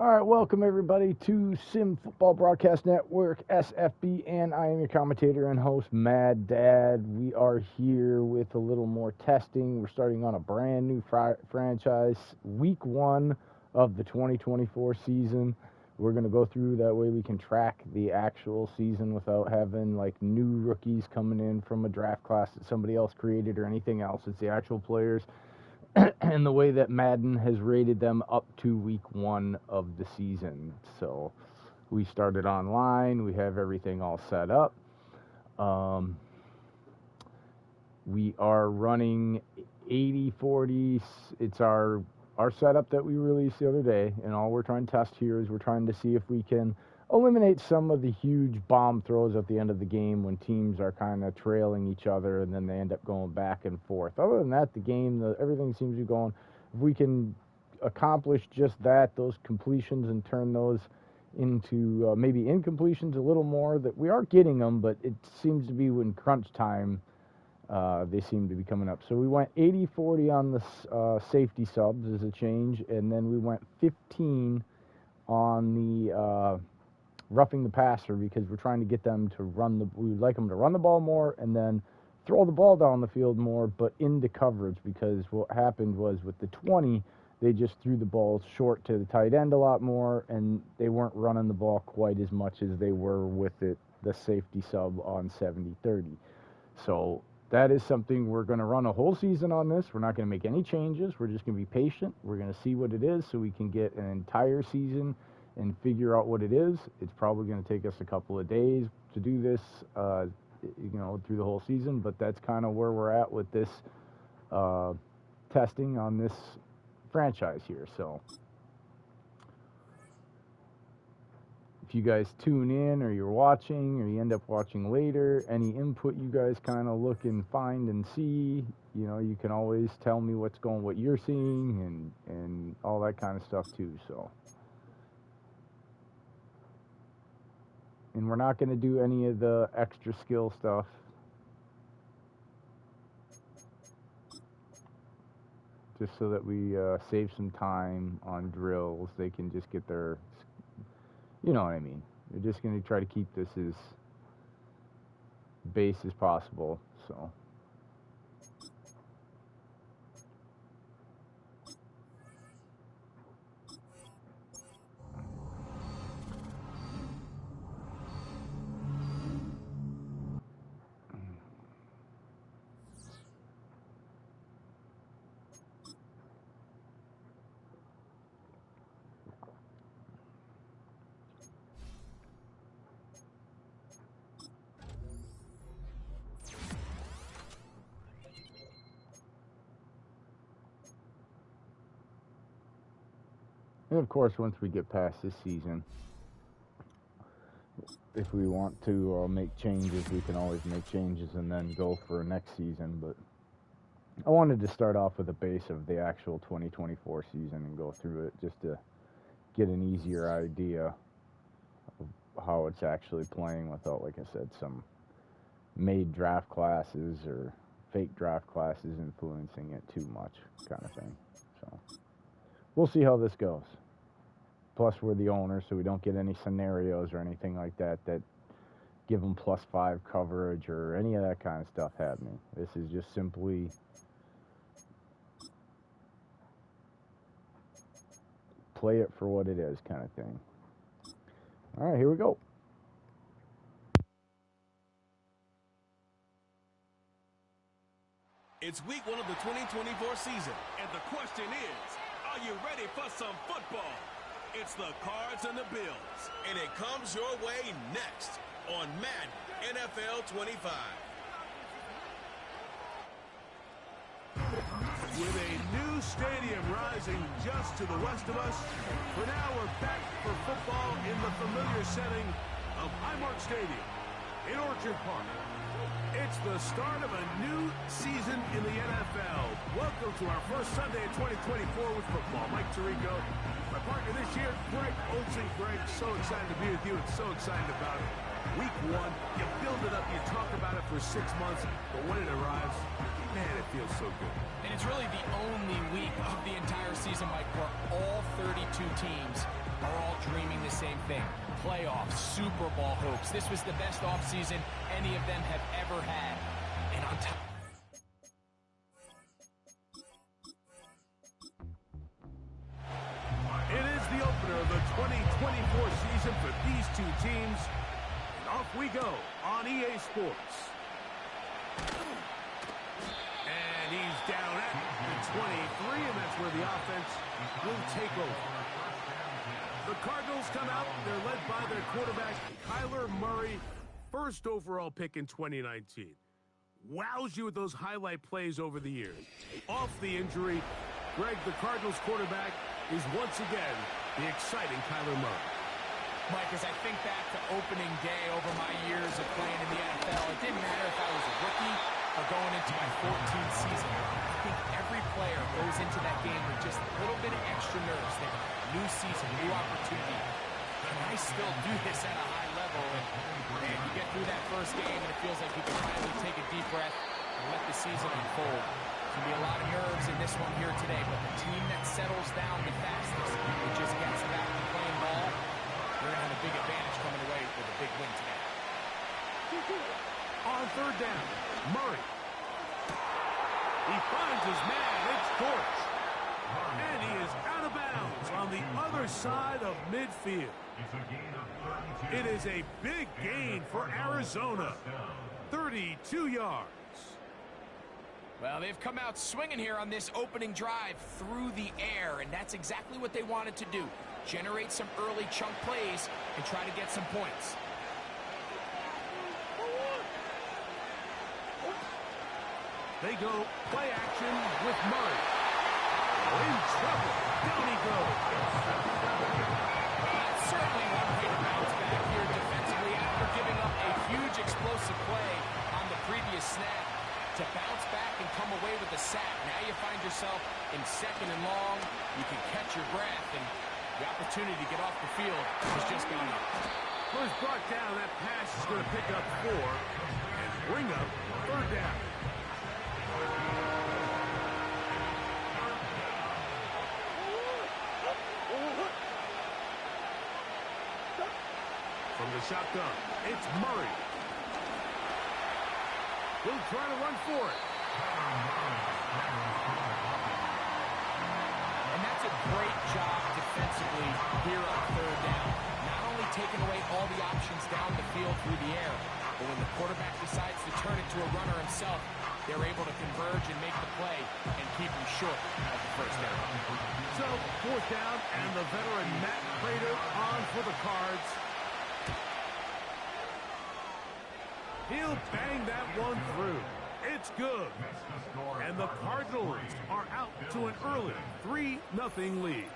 All right, welcome everybody to Sim Football Broadcast Network, SFB, and I am your commentator and host, Mad Dad. We are here with a little more testing. We're starting on a brand new franchise, week 1 of the 2024 season. We're going to go through, that way we can track the actual season without having like new rookies coming in from a draft class that somebody else created or anything else. It's the actual players and the way that Madden has rated them up to week 1 of the season. So we started online. We have everything all set up. We are running 80-40. It's our setup that we released the other day, and all we're trying to test here is we're trying to see if we can eliminate some of the huge bomb throws at the end of the game when teams are kind of trailing each other and then they end up going back and forth. Other than that, the game, everything seems to be going. If we can accomplish just that, those completions, and turn those into maybe incompletions a little more, that we are getting them, but it seems to be when crunch time, they seem to be coming up. So we went 80-40 on the safety subs as a change, and then we went 15 on the roughing the passer, because we're trying to get them to we would like them to run the ball more and then throw the ball down the field more, but into coverage, because what happened was with the 20, they just threw the ball short to the tight end a lot more, and they weren't running the ball quite as much as they were with the safety sub on 70-30. So that is something we're going to run a whole season on this. We're not going to make any changes. We're just going to be patient. We're going to see what it is so we can get an entire season and figure out what it is. It's probably going to take us a couple of days to do this, through the whole season, but that's kind of where we're at with this testing on this franchise here. So if you guys tune in, or you're watching, or you end up watching later, any input you guys kind of look and find and see, you can always tell me what you're seeing and all that kind of stuff too. So, and we're not going to do any of the extra skill stuff. Just so that we save some time on drills. They can just get their, you know what I mean. We're just going to try to keep this as base as possible. So. And of course, once we get past this season, if we want to make changes, we can always make changes and then go for next season. But I wanted to start off with a base of the actual 2024 season and go through it just to get an easier idea of how it's actually playing without, like I said, some made draft classes or fake draft classes influencing it too much, kind of thing. So we'll see how this goes. Plus, we're the owner, so we don't get any scenarios or anything like that give them +5 coverage or any of that kind of stuff happening. This is just simply play it for what it is, kind of thing. All right, here we go. It's week 1 of the 2024 season, and the question is, are you ready for some football? It's the Cards and the Bills, and it comes your way next on Madden NFL 25. With a new stadium rising just to the west of us, for now we're back for football in the familiar setting of Highmark Stadium in Orchard Park. It's the start of a new season in the NFL. Welcome to our first Sunday in 2024 with football. Mike Tirico, my partner this year, Greg Olsen. Greg, so excited to be with you and so excited about it. Week 1, you build it up, you talk about it for 6 months, but when it arrives, man, it feels so good. And it's really the only week of the entire season, Mike, where all 32 teams are all dreaming the same thing. Playoffs, Super Bowl hopes. This was the best offseason any of them have ever had. And on top... It is the opener of the 2024 season for these two teams. And off we go on EA Sports. And he's down at the 23, and that's where the offense will take over. The Cardinals come out. They're led by their quarterback, Kyler Murray, first overall pick in 2019. Wows you with those highlight plays over the years. Off the injury, Greg, the Cardinals quarterback, is once again the exciting Kyler Murray. Mike, as I think back to opening day over my years of playing in the NFL, it didn't matter if I was a rookie or going into my 14th season. I think every player goes into that game with just a little bit of extra nerves. They have a new season, new opportunity. Can I still do this at a high level? And you get through that first game, and it feels like you can finally take a deep breath and let the season unfold. There's going to be a lot of nerves in this one here today, but the team that settles down the fastest and just gets back to playing ball, they're going to have a big advantage coming away with a big win today. On third down, Murray. He finds his man. It's Dortch. And he is out of bounds on the other side of midfield. It is a big gain for Arizona. 32 yards. Well, they've come out swinging here on this opening drive through the air, and that's exactly what they wanted to do. Generate some early chunk plays and try to get some points. They go play action with Murray. In trouble. Down he goes. That's certainly one way to bounce back here defensively after giving up a huge explosive play on the previous snap. To bounce back and come away with a sack. Now you find yourself in second and long. You can catch your breath, and the opportunity to get off the field has just gone up. First brought down, that pass is going to pick up 4 and bring up third down. From the shotgun, it's Murray. He'll try to run for it. And that's a great job defensively here on third down. Not only taking away all the options down the field through the air, but when the quarterback decides to turn it to a runner himself, they're able to converge and make the play and keep him short of the first down. So, fourth down, and the veteran Matt Prater on for the Cards. He'll bang that one through. It's good. And the Cardinals are out to an early 3-0 lead.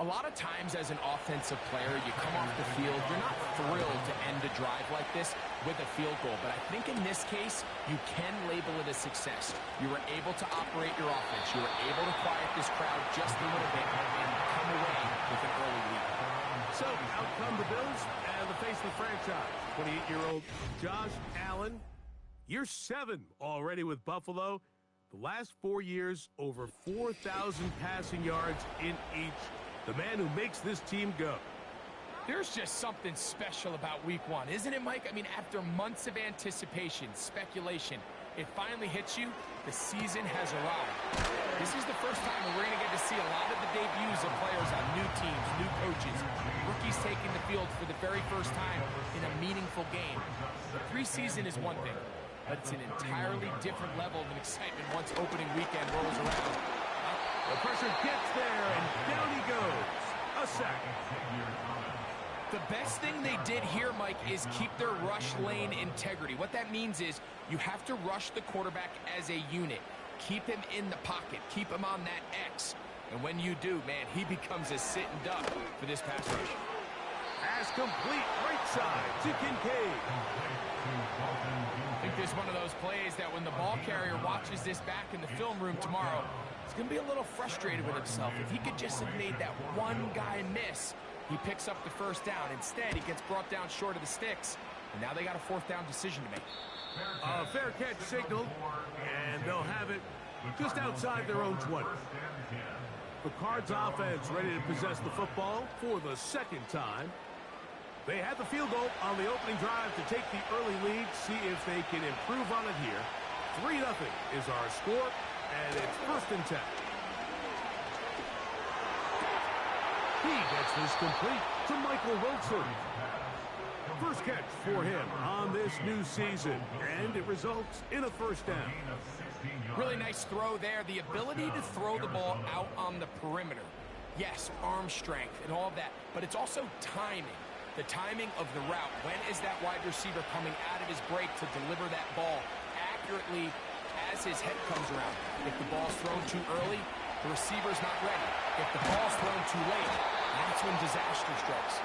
A lot of times as an offensive player, you come off the field, you're not thrilled to end a drive like this with a field goal. But I think in this case, you can label it a success. You were able to operate your offense. You were able to quiet this crowd just a little bit and come away with an early lead. So, out come the Bills and the face of the franchise. 28-year-old Josh Allen. Year 7 already with Buffalo. The last 4 years, over 4,000 passing yards in each. The man who makes this team go. There's just something special about week 1, isn't it, Mike? I mean, after months of anticipation, speculation, it finally hits you. The season has arrived. This is the first time we're going to get to see a lot of the debuts of players on new teams, new coaches, rookies taking the field for the very first time in a meaningful game. The preseason is one thing, but it's an entirely different level of excitement once opening weekend rolls around. The pressure gets there, and down he goes. A sack. The best thing they did here, Mike, is keep their rush lane integrity. What that means is you have to rush the quarterback as a unit. Keep him in the pocket. Keep him on that X. And when you do, man, he becomes a sitting duck for this pass rush. Pass complete, right side to Kincaid. I think this is one of those plays that when the ball carrier watches this back in the film room tomorrow, he's going to be a little frustrated with himself. If he could just have made that one guy miss, he picks up the first down. Instead, he gets brought down short of the sticks, and now they got a fourth down decision to make. A fair catch signaled, and they'll have it just outside their own 20. The Cards offense ready to possess the football for the second time. They had the field goal on the opening drive to take the early lead. See if they can improve on it here. 3-0 is our score, and it's 1st and 10. He gets this complete to Michael Wilson. First catch for him on this new season, and it results in a 1st down. Really nice throw there. The ability to throw the ball out on the perimeter. Yes, arm strength and all of that, but it's also timing. The timing of the route. When is that wide receiver coming out of his break to deliver that ball accurately as his head comes around? If the ball's thrown too early, the receiver's not ready. If the ball's thrown too late, that's when disaster strikes.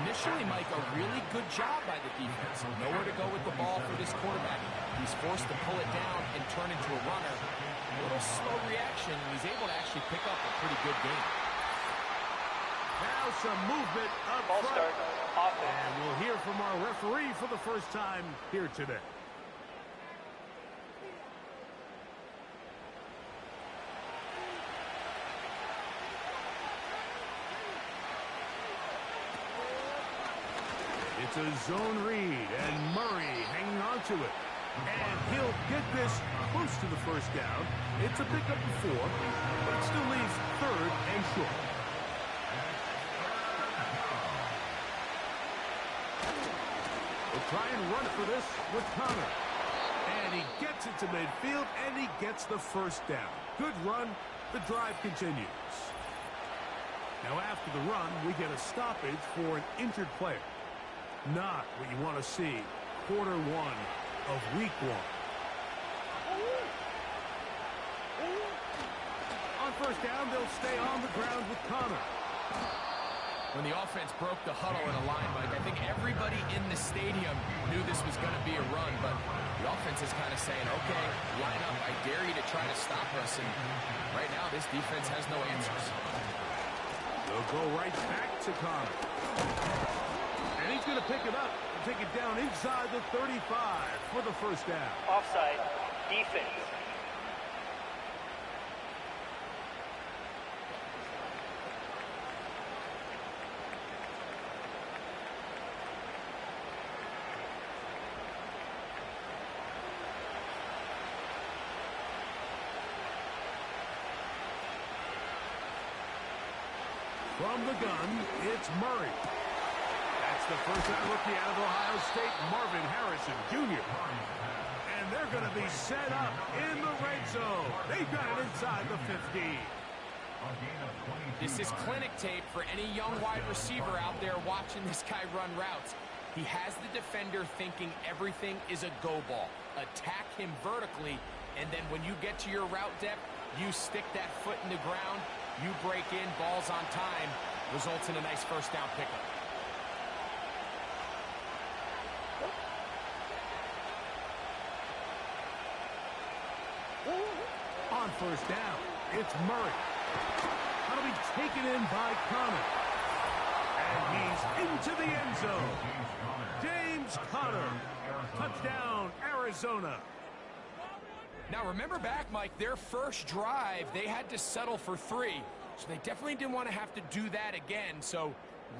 Initially, Mike, a really good job by the defense. Nowhere to go with the ball for this quarterback. He's forced to pull it down and turn into a runner. A little slow reaction, and he's able to actually pick up a pretty good game. Now some movement up Ball front. start, offense. And we'll hear from our referee for the first time here today. It's a zone read, and Murray hanging on to it. And he'll get this close to the 1st down. It's a pickup of 4, but it still leaves 3rd and short. We'll try and run for this with Connor. And he gets it to midfield, and he gets the 1st down. Good run. The drive continues. Now after the run, we get a stoppage for an injured player. Not what you want to see. Quarter 1 of week 1. On 1st down, they'll stay on the ground with Connor. When the offense broke the huddle in a line, Mike, I think everybody in the stadium knew this was going to be a run, but the offense is kind of saying, okay, line up, I dare you to try to stop us, and right now this defense has no answers. They'll go right back to Connor. And he's going to pick it up and take it down inside the 35 for the 1st down. Offside, defense. From the gun, it's Murray. That's the first-time rookie out of Ohio State, Marvin Harrison Jr. And they're going to be set up in the red zone. They've got it inside the 15. This is clinic tape for any young wide receiver out there watching this guy run routes. He has the defender thinking everything is a go ball. Attack him vertically, and then when you get to your route depth, you stick that foot in the ground, you break in, balls on time, results in a nice 1st down pickup. On 1st down, it's Murray. That'll be taken in by Connor. And he's into the end zone. James Conner. Touchdown, Arizona. Now remember back, Mike, their first drive, they had to settle for 3. So they definitely didn't want to have to do that again. So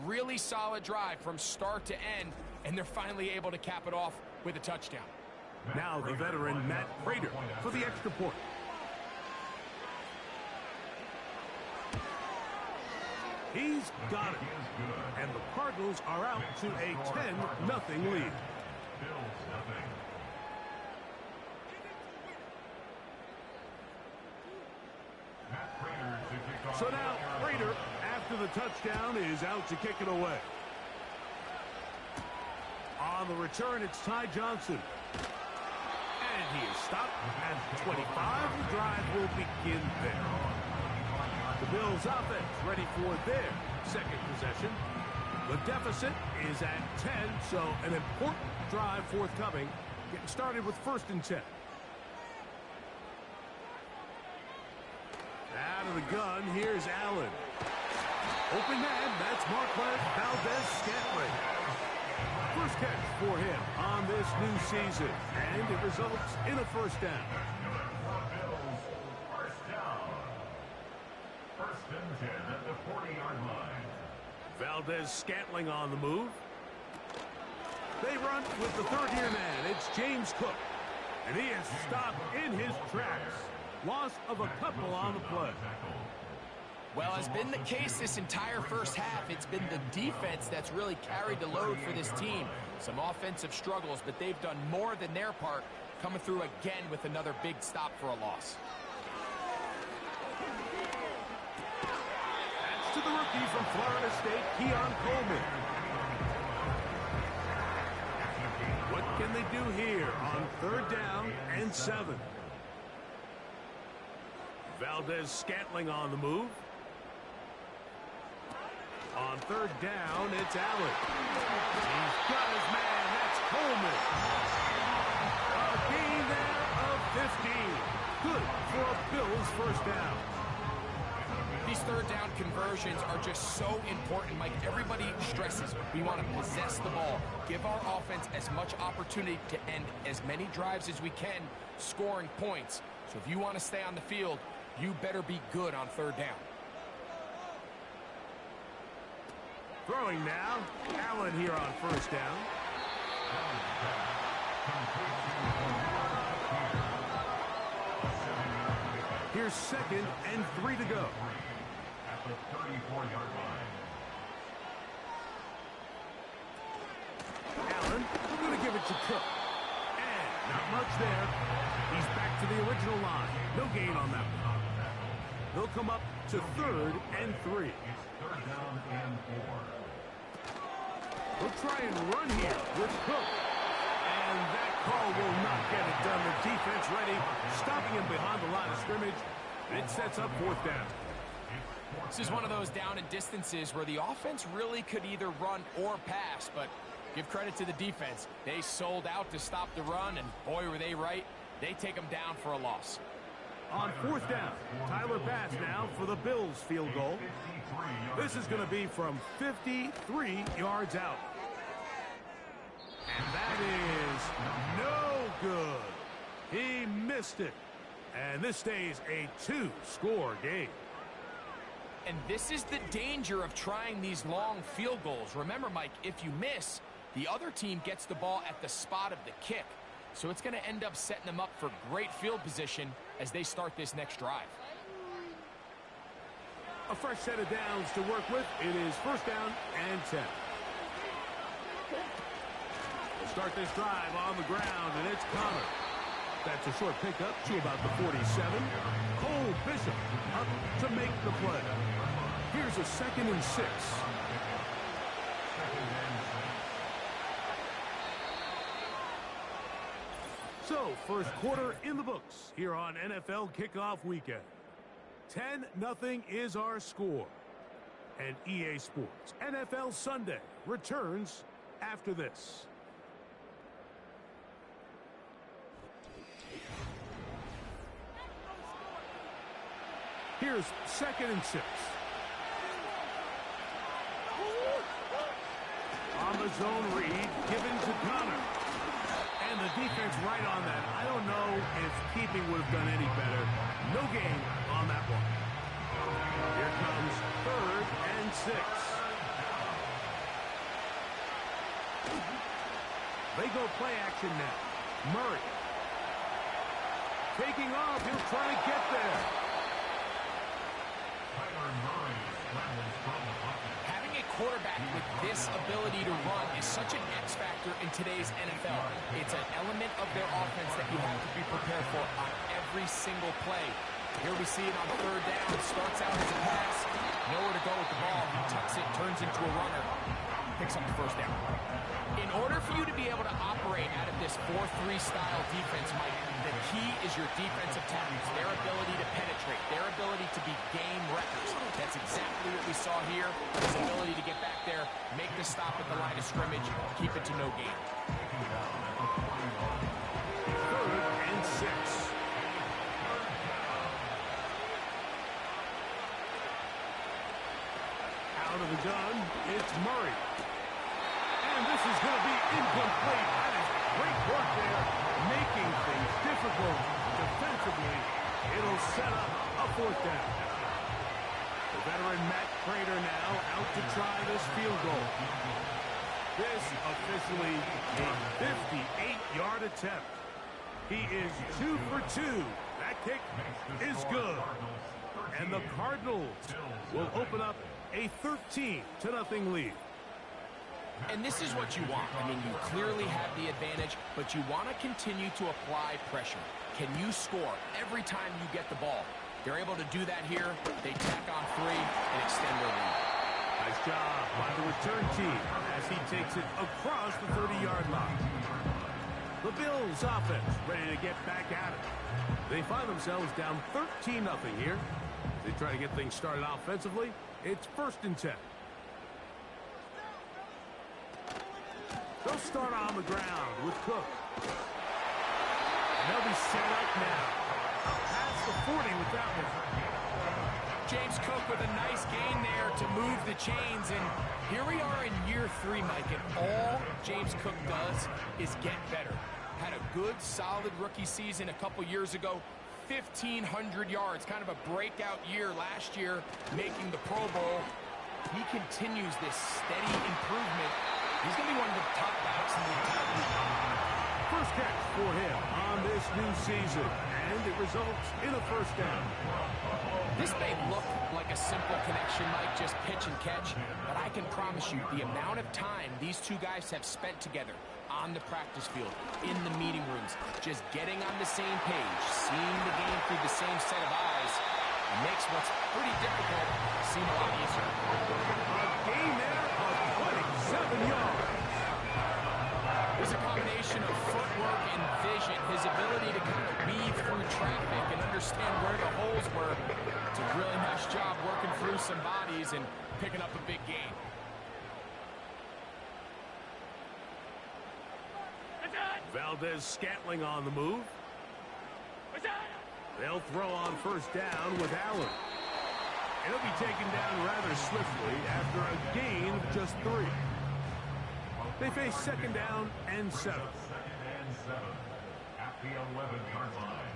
really solid drive from start to end, and they're finally able to cap it off with a touchdown. Now the veteran Matt Prater for the extra point. He's got it. And the Cardinals are out to a 10-0 lead. So now Prater, after the touchdown, is out to kick it away. On the return, it's Ty Johnson. And he is stopped at 25. The drive will begin there. The Bills offense ready for their second possession. The deficit is at 10, so an important drive forthcoming. Getting started with 1st and 10. Out of the gun, here's Allen. Open man, that's Marquez Valdez-Scantling. First catch for him on this new season, and it results in a 1st down. at the 40-yard line. Valdez-Scantling on the move. They run with the third-year man. It's James Cook. And he is stopped in his tracks. Loss of a couple on the play. Well, has been the case this entire first half. It's been the defense that's really carried the load for this team. Some offensive struggles, but they've done more than their part, coming through again with another big stop for a loss. That's to the rookie from Florida State, Keon Coleman. What can they do here on 3rd down and 7? Valdez-Scantling on the move. On 3rd down, it's Allen. He's got his man. That's Coleman. A gain there of 15. Good for a Bills first down. These 3rd down conversions are just so important, Mike. Everybody stresses we want to possess the ball, give our offense as much opportunity to end as many drives as we can, scoring points. So if you want to stay on the field, you better be good on 3rd down. Throwing now, Allen here on 1st down. Here's 2nd and 3 to go. At the 34-yard line. Allen, going to give it to Cook. And not much there. He's back to the original line. No gain on that one. They'll come up to 3rd and 3. It's 3rd down and 4. We'll try and run here with Cook. And that call will not get it done. The defense ready, stopping him behind the line of scrimmage. It sets up 4th down. This is one of those down and distances where the offense really could either run or pass, but give credit to the defense. They sold out to stop the run, and boy, were they right. They take them down for a loss. On 4th down, Tyler Bass now for the Bills field goal. This is going to be from 53 yards out. And that is no good. He missed it. And this stays a 2-score game. And this is the danger of trying these long field goals. Remember, Mike, if you miss, the other team gets the ball at the spot of the kick. So it's going to end up setting them up for great field position as they start this next drive. A fresh set of downs to work with. It is 1st down and 10. We'll start this drive on the ground, and it's Connor. That's a short pickup to about the 47. Cole Bishop up to make the play. Here's a 2nd and 6. So, first quarter in the books here on NFL Kickoff Weekend. 10-0 is our score. And EA Sports NFL Sunday returns after this. Here's 2nd and 6. On the zone read, given to Connor. And the defense right on that. I don't know if keeping would have done any better. No gain on that one. Here comes 3rd and 6. They go play action now. Murray. Taking off. He'll try to get there. Having a quarterback with this ability to run is such an X factor in today's NFL. It's an element of their offense that you have to be prepared for on every single play. Here we see it on 3rd down. Starts out as a pass. Nowhere to go with the ball. He tucks it, turns into a runner. Picks up the 1st down. In order for you to be able to operate out of this 4-3 style defense, Mike, the key is your defensive tackles, their ability to penetrate, their ability to be game wreckers. That's exactly what we saw here. His ability to get back there, make the stop at the line of scrimmage, keep it to no gain. 3rd and 6. Out of the gun, it's Murray. And this is going to be incomplete. That is great work there, making things difficult defensively. It'll set up a 4th down. The veteran Matt Prater now out to try this field goal. This officially a 58-yard attempt. He is 2 for 2. That kick is good. And the Cardinals will open up a 13-0 lead. And this is what you want. I mean, you clearly have the advantage, but you want to continue to apply pressure. Can you score every time you get the ball? They're able to do that here. They tack on 3 and extend their lead. Nice job by the return team as he takes it across the 30-yard line. The Bills offense ready to get back at it. They find themselves down 13-0 here. They try to get things started offensively. It's 1st and 10. They'll start on the ground with Cook. And they'll be set up now. Past the 40 with that one. James Cook with a nice gain there to move the chains. And here we are in year 3, Mike. And all James Cook does is get better. Had a good, solid rookie season a couple years ago. 1,500 yards. Kind of a breakout year last year, making the Pro Bowl. He continues this steady improvement. He's going to be one of the top backs in the entire league. First catch for him on this new season, and it results in a 1st down. This may look like a simple connection, Mike, just pitch and catch, but I can promise you the amount of time these two guys have spent together on the practice field, in the meeting rooms, just getting on the same page, seeing the game through the same set of eyes, makes what's pretty difficult seem a lot easier. A gain there of 27 yards. There's a combination of footwork and vision, his ability to kind of weave through traffic and understand where the holes were. It's a really nice job working through some bodies and picking up a big gain. Valdez-Scantling on the move. They'll throw on 1st down with Allen. And he'll be taken down rather swiftly after a gain of just 3. They face 2nd down and 7. At the 11-yard line.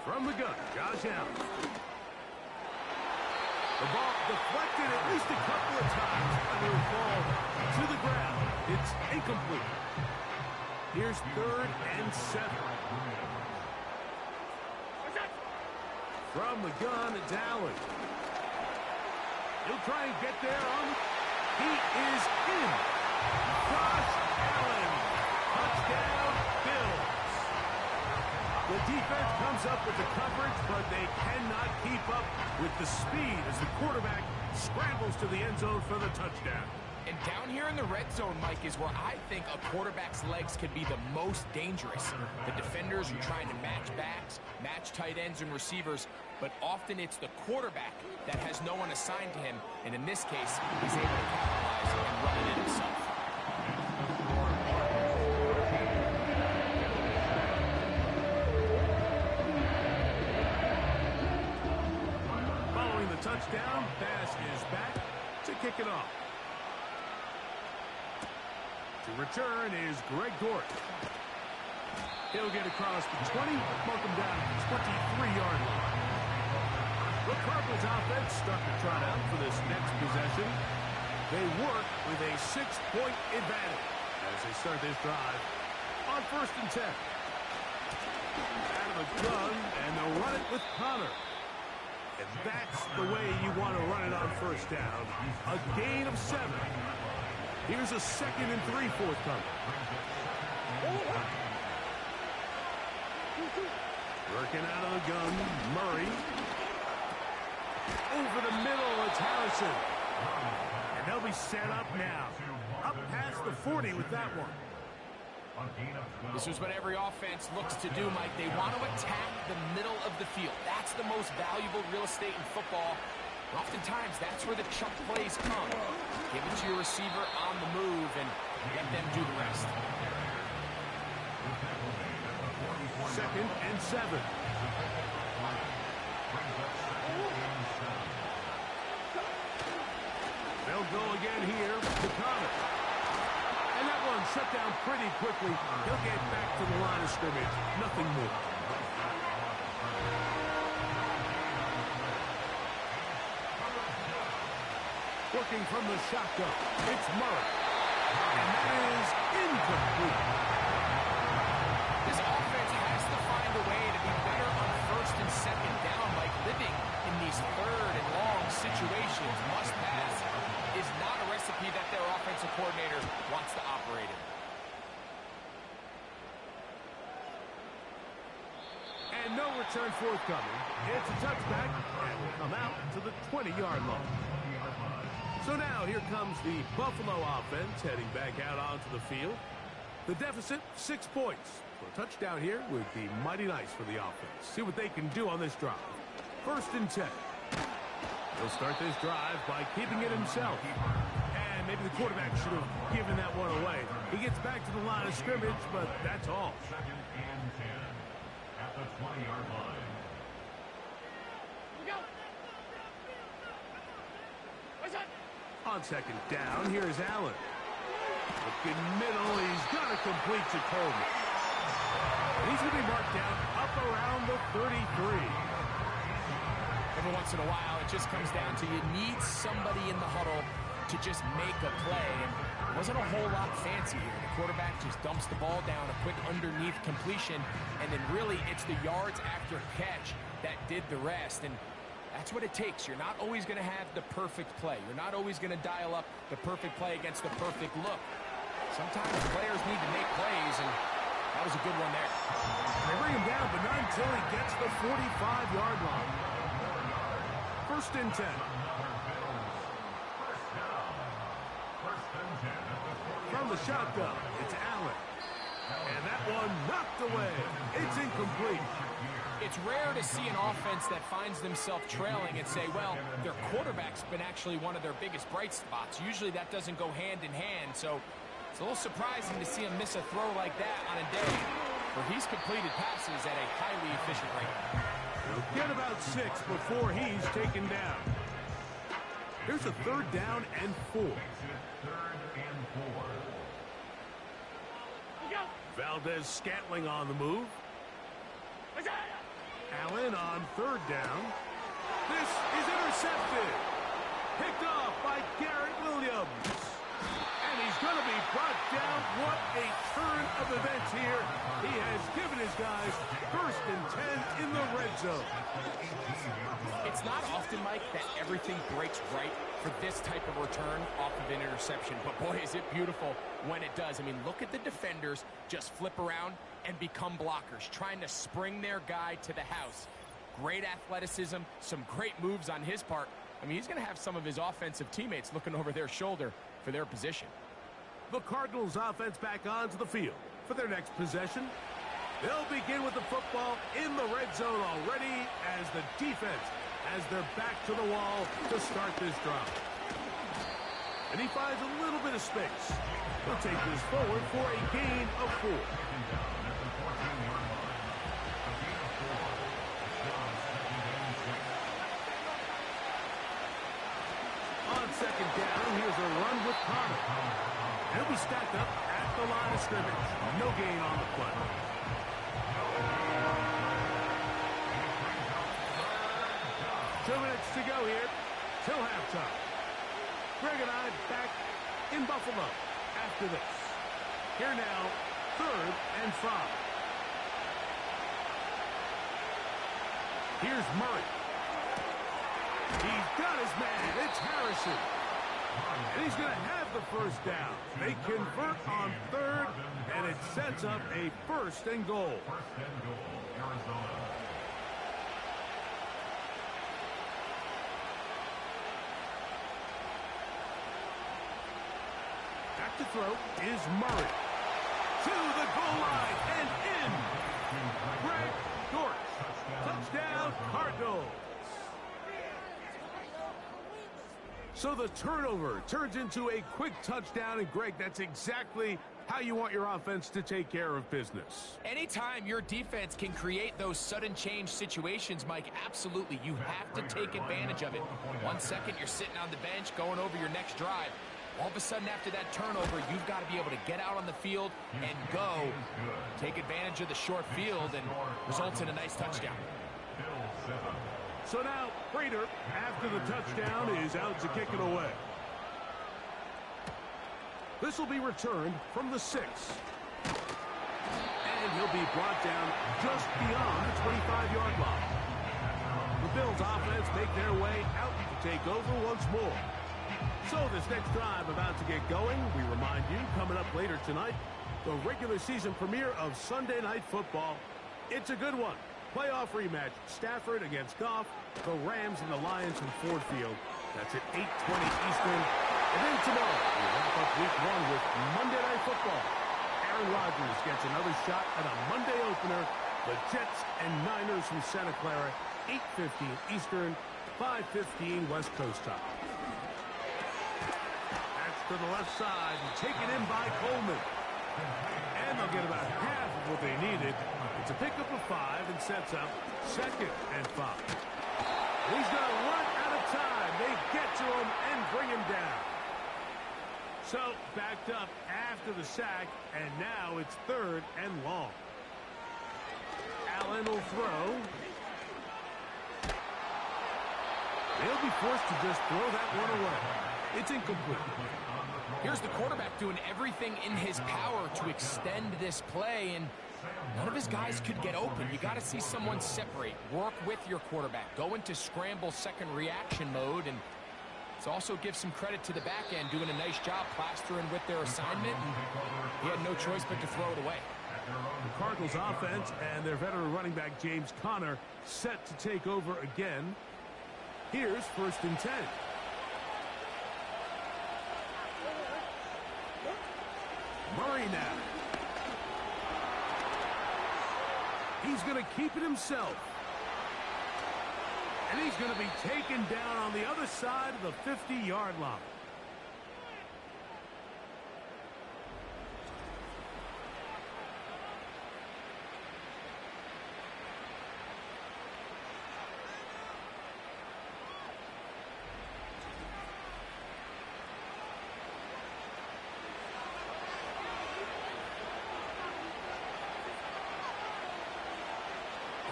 From the gun, Josh Allen. The ball deflected at least a couple of times, but it will fall to the ground. It's incomplete. Here's 3rd and 7. From the gun, it's Allen. He'll try and get there on. He is in. Josh Allen. Touchdown, Bills. The defense comes up with the coverage, but they cannot keep up with the speed as the quarterback scrambles to the end zone for the touchdown. And down here in the red zone, Mike, is where I think a quarterback's legs could be the most dangerous. The defenders are trying to match backs, match tight ends and receivers, but often it's the quarterback that has no one assigned to him, and in this case, he's able to capitalize and run it in himself. Following the touchdown, pass is back to kick it off. To return is Greg Dort. He'll get across the 20, mark him down at the 23-yard line. The Cardinals offense starting to trot out for this next possession. They work with a 6-point advantage as they start this drive on 1st and 10. Out of the gun, and they'll run it with Connor. And that's the way you want to run it on 1st down. A gain of 7. Here's a 2nd and 3 forthcoming. Working out of the gun, Murray. Over the middle, it's Harrison. And they'll be set up now. Up past the 40 with that one. This is what every offense looks to do, Mike. They want to attack the middle of the field. That's the most valuable real estate in football. Oftentimes, that's where the chuck plays come. Give it to your receiver on the move and let them do the rest. 2nd and 7. They'll go again here to Connor. And that one one shut down pretty quickly. He'll get back to the line of scrimmage. Nothing more. Working from the shotgun, it's Murray. And that is incomplete. This offense has to find a way to be better on first and second down, like living in these third and long situations. Must pass is not a recipe that their offensive coordinator wants to operate in. And no return forthcoming. It's a touchback, and will come out to the 20-yard line. So now here comes the Buffalo offense heading back out onto the field. The deficit, 6 points. So a touchdown here would be mighty nice for the offense. See what they can do on this drive. 1st and 10. He'll start this drive by keeping it himself. And maybe the quarterback should have given that one away. He gets back to the line of scrimmage, but that's all. 2nd and 10 at the 20-yard line. On 2nd down, here's Allen. Looking middle, he's got to complete to Coleman. And he's going to be marked down up around the 33. Every once in a while, it just comes down to you need somebody in the huddle to just make a play. And it wasn't a whole lot fancy here. The quarterback just dumps the ball down, a quick underneath completion, and then really it's the yards after catch that did the rest. And that's what it takes. You're not always going to have the perfect play. You're not always going to dial up the perfect play against the perfect look. Sometimes players need to make plays, and that was a good one there. They bring him down, but not until he gets the 45-yard line. 1st and 10. From the shotgun, it's Allen. And that one knocked away. It's incomplete. It's rare to see an offense that finds themselves trailing and say, well, their quarterback's been actually one of their biggest bright spots. Usually that doesn't go hand in hand, so it's a little surprising to see him miss a throw like that on a day where he's completed passes at a highly efficient rate. He'll get about 6 before he's taken down. Here's a 3rd down and 4. 3rd and 4. Valdez-Scantling on the move. Allen on 3rd down. This is intercepted. Picked off by Garrett Williams. And he's going to be brought down. What a turn of events here. He has given his guys 1st and 10 in the red zone. It's not often, Mike, that everything breaks right for this type of return off of an interception. But boy, is it beautiful when it does. I mean, look at the defenders just flip around and become blockers, trying to spring their guy to the house. Great athleticism, some great moves on his part. I mean, he's going to have some of his offensive teammates looking over their shoulder for their position. The Cardinals offense back onto the field for their next possession. They'll begin with the football in the red zone already as the defense has their back to the wall to start this drive. And he finds a little bit of space. He'll take this forward for a gain of 4. On 2nd down, here's a run with Connor. He'll be stacked up at the line of scrimmage. No gain on the play. Two minutes to go here till halftime. Greg and I back in Buffalo after this. Here now, 3rd and 5. Here's Murray. He's got his man. It's Harrison. And he's going to have the 1st down. They convert on 3rd, and it sets up a 1st and goal. 1st and goal, Arizona. Back to throw is Murray. To the goal line and in. Greg Dortch. Touchdown, Cardinals. So the turnover turns into a quick touchdown, and Greg, that's exactly how you want your offense to take care of business. Anytime your defense can create those sudden change situations, Mike, absolutely, you have to take advantage of it. 1 second, you're sitting on the bench going over your next drive. All of a sudden, after that turnover, you've got to be able to get out on the field and go, take advantage of the short field, and results in a nice touchdown. So now, Prater, after the touchdown, is out to kick it away. This will be returned from the 6. And he'll be brought down just beyond the 25-yard line. The Bills offense make their way out to take over once more. So this next drive about to get going, we remind you, coming up later tonight, the regular season premiere of Sunday Night Football. It's a good one. Playoff rematch, Stafford against Goff, the Rams and the Lions from Ford Field. That's at 8:20 Eastern. And then tomorrow, we wrap up week 1 with Monday Night Football. Aaron Rodgers gets another shot at a Monday opener. The Jets and Niners from Santa Clara, 8:15 Eastern, 5:15 West Coast time. To the left side and taken in by Coleman. And they'll get about half of what they needed. It's a pickup of 5 and sets up 2nd and 5. He's going to run out of time. They get to him and bring him down. So backed up after the sack, and now it's 3rd and long. Allen will throw. They'll be forced to just throw that one away. It's incomplete. Here's the quarterback doing everything in his power to extend this play, and none of his guys could get open. You got to see someone separate, work with your quarterback, go into scramble second reaction mode, and it's also give some credit to the back end doing a nice job plastering with their assignment, and he had no choice but to throw it away. The Cardinals offense and their veteran running back James Conner set to take over again. Here's 1st and 10. Murray now. He's going to keep it himself. And he's going to be taken down on the other side of the 50-yard line.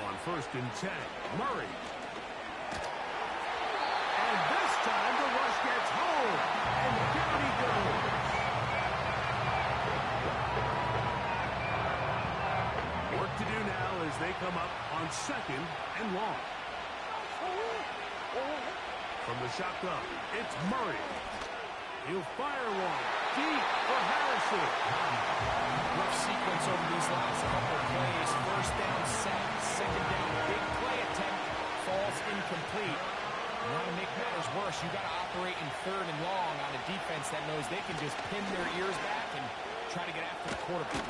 On 1st and 10, Murray. And this time the rush gets home. And down he goes. Work to do now as they come up on 2nd and long. From the shotgun, it's Murray. He'll fire one deep for Harrison. Rough sequence over these last couple of plays. 1st down set, 2nd down big play attempt, falls incomplete. Now to make matters worse, you got to operate in 3rd and long on a defense that knows they can just pin their ears back and try to get after the quarterback.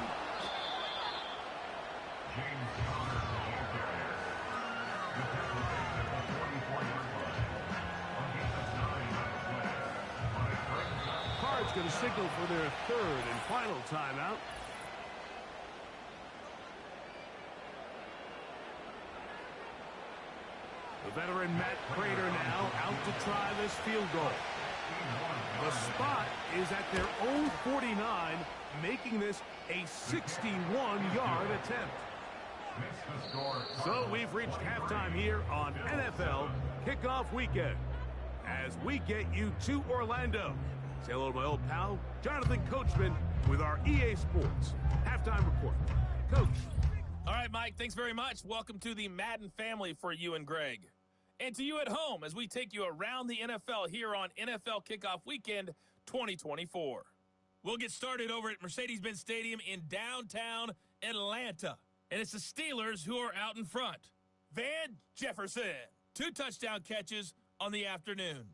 Cards going to signal for their 3rd and final timeout. The veteran Matt Prater now out to try this field goal. The spot is at their own 49, making this a 61-yard attempt. So we've reached halftime here on NFL Kickoff Weekend as we get you to Orlando. Say hello to my old pal, Jonathan Coachman, with our EA Sports Halftime Report. Coach. All right, Mike, thanks very much. Welcome to the Madden family for you and Greg. And to you at home as we take you around the NFL here on NFL Kickoff Weekend 2024. We'll get started over at Mercedes-Benz Stadium in downtown Atlanta. And it's the Steelers who are out in front. Van Jefferson, 2 touchdown catches on the afternoon.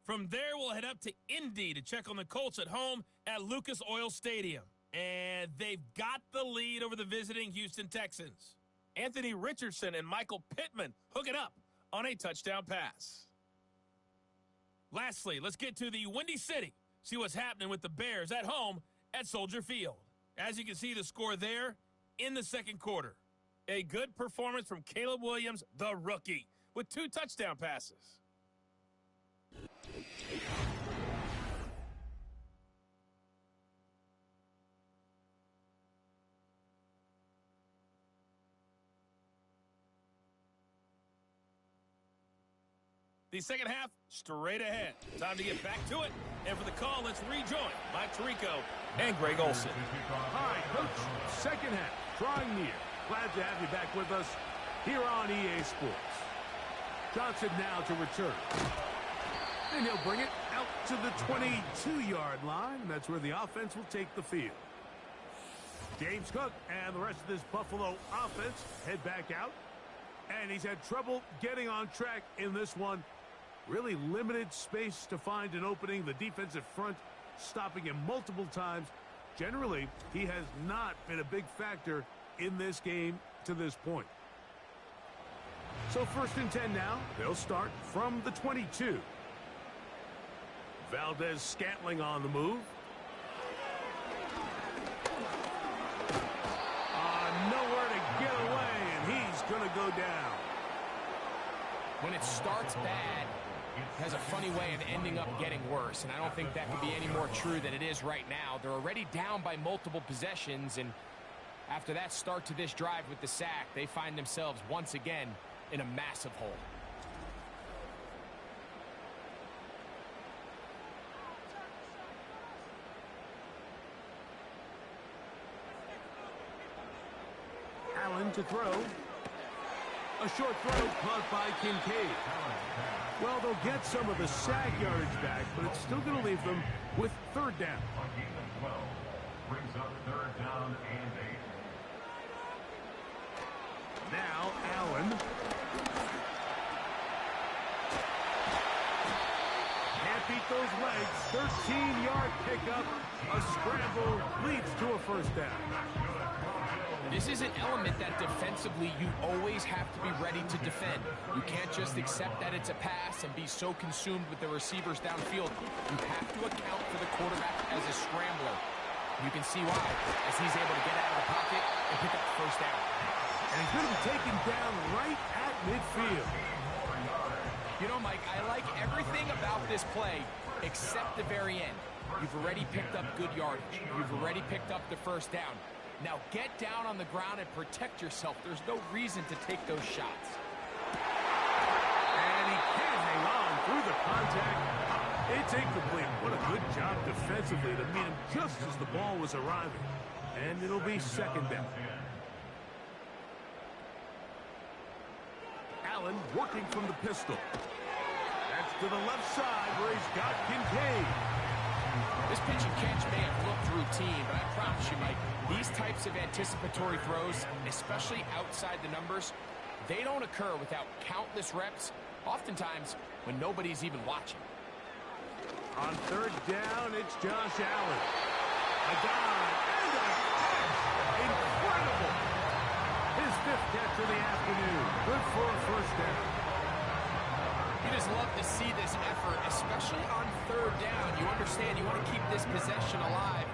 From there, we'll head up to Indy to check on the Colts at home at Lucas Oil Stadium. And they've got the lead over the visiting Houston Texans. Anthony Richardson and Michael Pittman hook it up on a touchdown pass. Lastly, let's get to the Windy City. See what's happening with the Bears at home at Soldier Field. As you can see, the score there in the 2nd quarter. A good performance from Caleb Williams, the rookie, with 2 touchdown passes. The second half, straight ahead. Time to get back to it. And for the call, let's rejoin Mike Tirico and Greg Olson. All right, Coach, second half, drawing near. Glad to have you back with us here on EA Sports. Johnson now to return. And he'll bring it out to the 22-yard line. That's where the offense will take the field. James Cook and the rest of this Buffalo offense head back out. And he's had trouble getting on track in this one. Really limited space to find an opening. The defensive front stopping him multiple times. Generally, he has not been a big factor in this game to this point. So 1st and 10 now. They'll start from the 22. Valdez-Scantling on the move. Nowhere to get away, and he's going to go down. When it starts bad, it has a funny way of ending up getting worse, and I don't think that could be any more true than it is right now. They're already down by multiple possessions, and after that start to this drive with the sack, they find themselves once again in a massive hole. Allen to throw. A short throw caught by Kincaid. Well, they'll get some of the sack yardage back, but it's still going to leave them with 3rd down. Brings up 3rd down and 8. Now Allen. Can't beat those legs. 13-yard pickup. A scramble leads to a 1st down. This is an element that defensively you always have to be ready to defend. You can't just accept that it's a pass and be so consumed with the receivers downfield. You have to account for the quarterback as a scrambler. You can see why, as he's able to get out of the pocket and pick up the 1st down. And he's going to be taken down right at midfield. You know, Mike, I like everything about this play except the very end. You've already picked up good yardage. You've already picked up the 1st down. Now get down on the ground and protect yourself. There's no reason to take those shots. And he can't hang on through the contact. It's incomplete. What a good job defensively to meet him just as the ball was arriving. And it'll be 2nd down. Allen working from the pistol. That's to the left side where he's got Kincaid. This pitch and catch may have looked routine, but I promise you, Mike, these types of anticipatory throws, especially outside the numbers, they don't occur without countless reps, oftentimes when nobody's even watching. On 3rd down, it's Josh Allen. A dive and a catch. Incredible. His 5th catch of the afternoon. Good for a 1st down. You just love to see this effort, especially on 3rd down. You understand you want to keep this possession alive.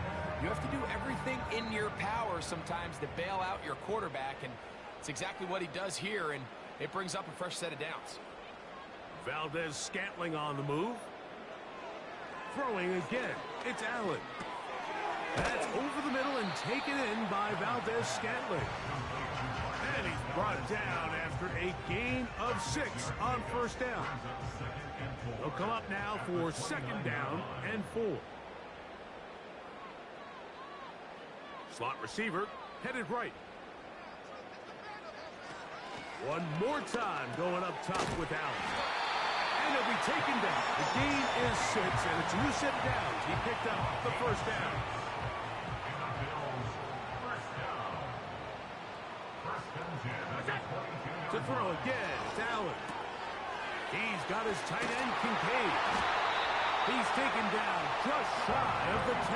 You have to do everything in your power sometimes to bail out your quarterback, and it's exactly what he does here, and it brings up a fresh set of downs. Valdez-Scantling on the move. Throwing again. It's Allen. That's over the middle and taken in by Valdez-Scantling. And he's brought down after a gain of 6 on 1st down. They'll come up now for 2nd down and 4. Slot receiver headed right. One more time going up top with Allen. And he'll be taken down. The gain is 6, and it's a new set of downs. He picked up the 1st down. To throw again, it's Allen. He's got his tight end, Kincaid. He's taken down just shy of the 10.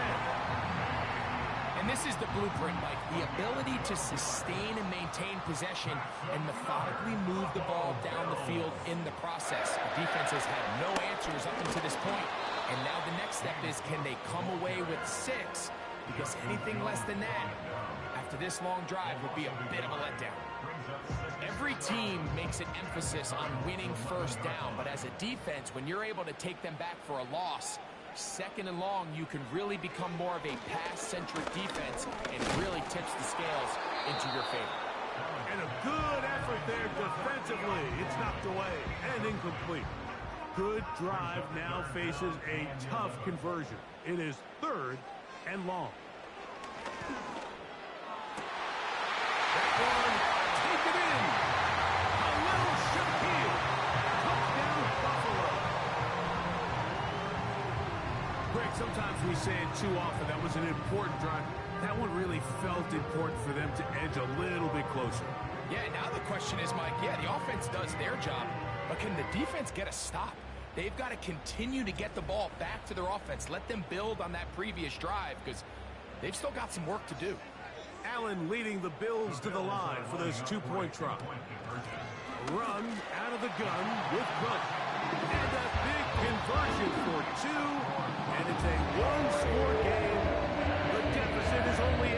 And this is the blueprint, Mike. The ability to sustain and maintain possession and methodically move the ball down the field in the process. The defense has had no answers up until this point. And now the next step is, can they come away with 6? Because anything less than that, after this long drive, would be a bit of a letdown. Every team makes an emphasis on winning 1st down, but as a defense, when you're able to take them back for a loss, 2nd and long, you can really become more of a pass-centric defense and really tips the scales into your favor. And a good effort there defensively. It's knocked away and incomplete. good drive now faces a tough conversion. It is 3rd and long. That one, take it in. A little shot here. Touchdown, Buffalo. Greg, sometimes we say it too often. That was an important drive. That one really felt important for them to edge a little bit closer. Yeah, now the question is, Mike, yeah, the offense does their job, but can the defense get a stop? They've got to continue to get the ball back to their offense. Let them build on that previous drive because they've still got some work to do. Allen leading the Bills to the line for this 2-point try. Run out of the gun with Grunt. And a big conversion for 2. And it's a one-score game. The deficit is only 8.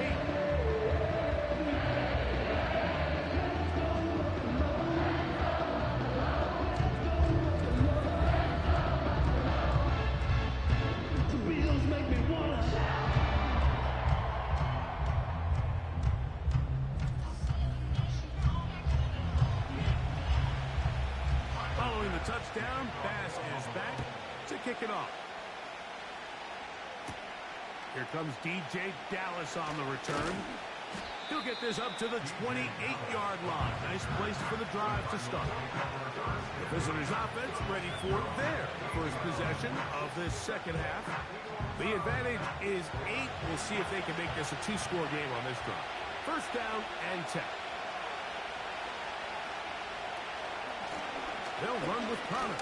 Following the touchdown, pass is back to kick it off. Here comes DJ Dallas on the return. He'll get this up to the 28-yard line. Nice place for the drive to start. The visitors' offense ready for their first possession of this second half. The advantage is 8. We'll see if they can make this a 2-score game on this drive. First down and 10. They'll run with Connor.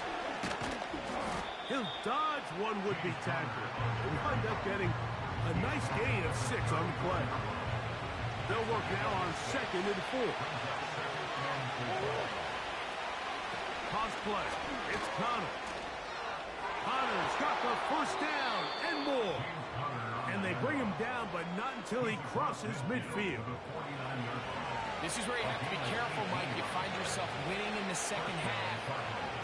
He'll dodge one would-be tackler. He'll wind up getting a nice gain of 6 on the play. They'll work now on 2nd and 4. Toss play. It's Connor. Connor's got the first down and more. And they bring him down, but not until he crosses midfield. This is where you have to be careful, Mike. You find yourself winning in the second half.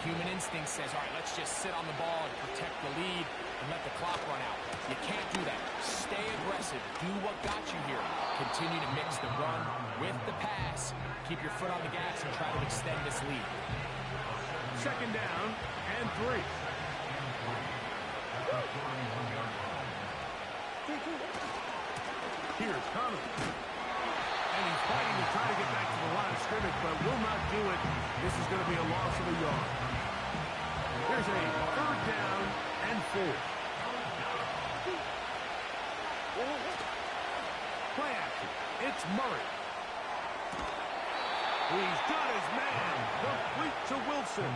Human instinct says, all right, let's just sit on the ball and protect the lead and let the clock run out. You can't do that. Stay aggressive. Do what got you here. Continue to mix the run with the pass. Keep your foot on the gas and try to extend this lead. Second down and 3. Here's Connor. And he's fighting to try to get back to the line of scrimmage, but will not do it. This is going to be a loss of a yard. Here's a 3rd down and 4. Play action. It's Murray. He's got his man. Complete to Wilson.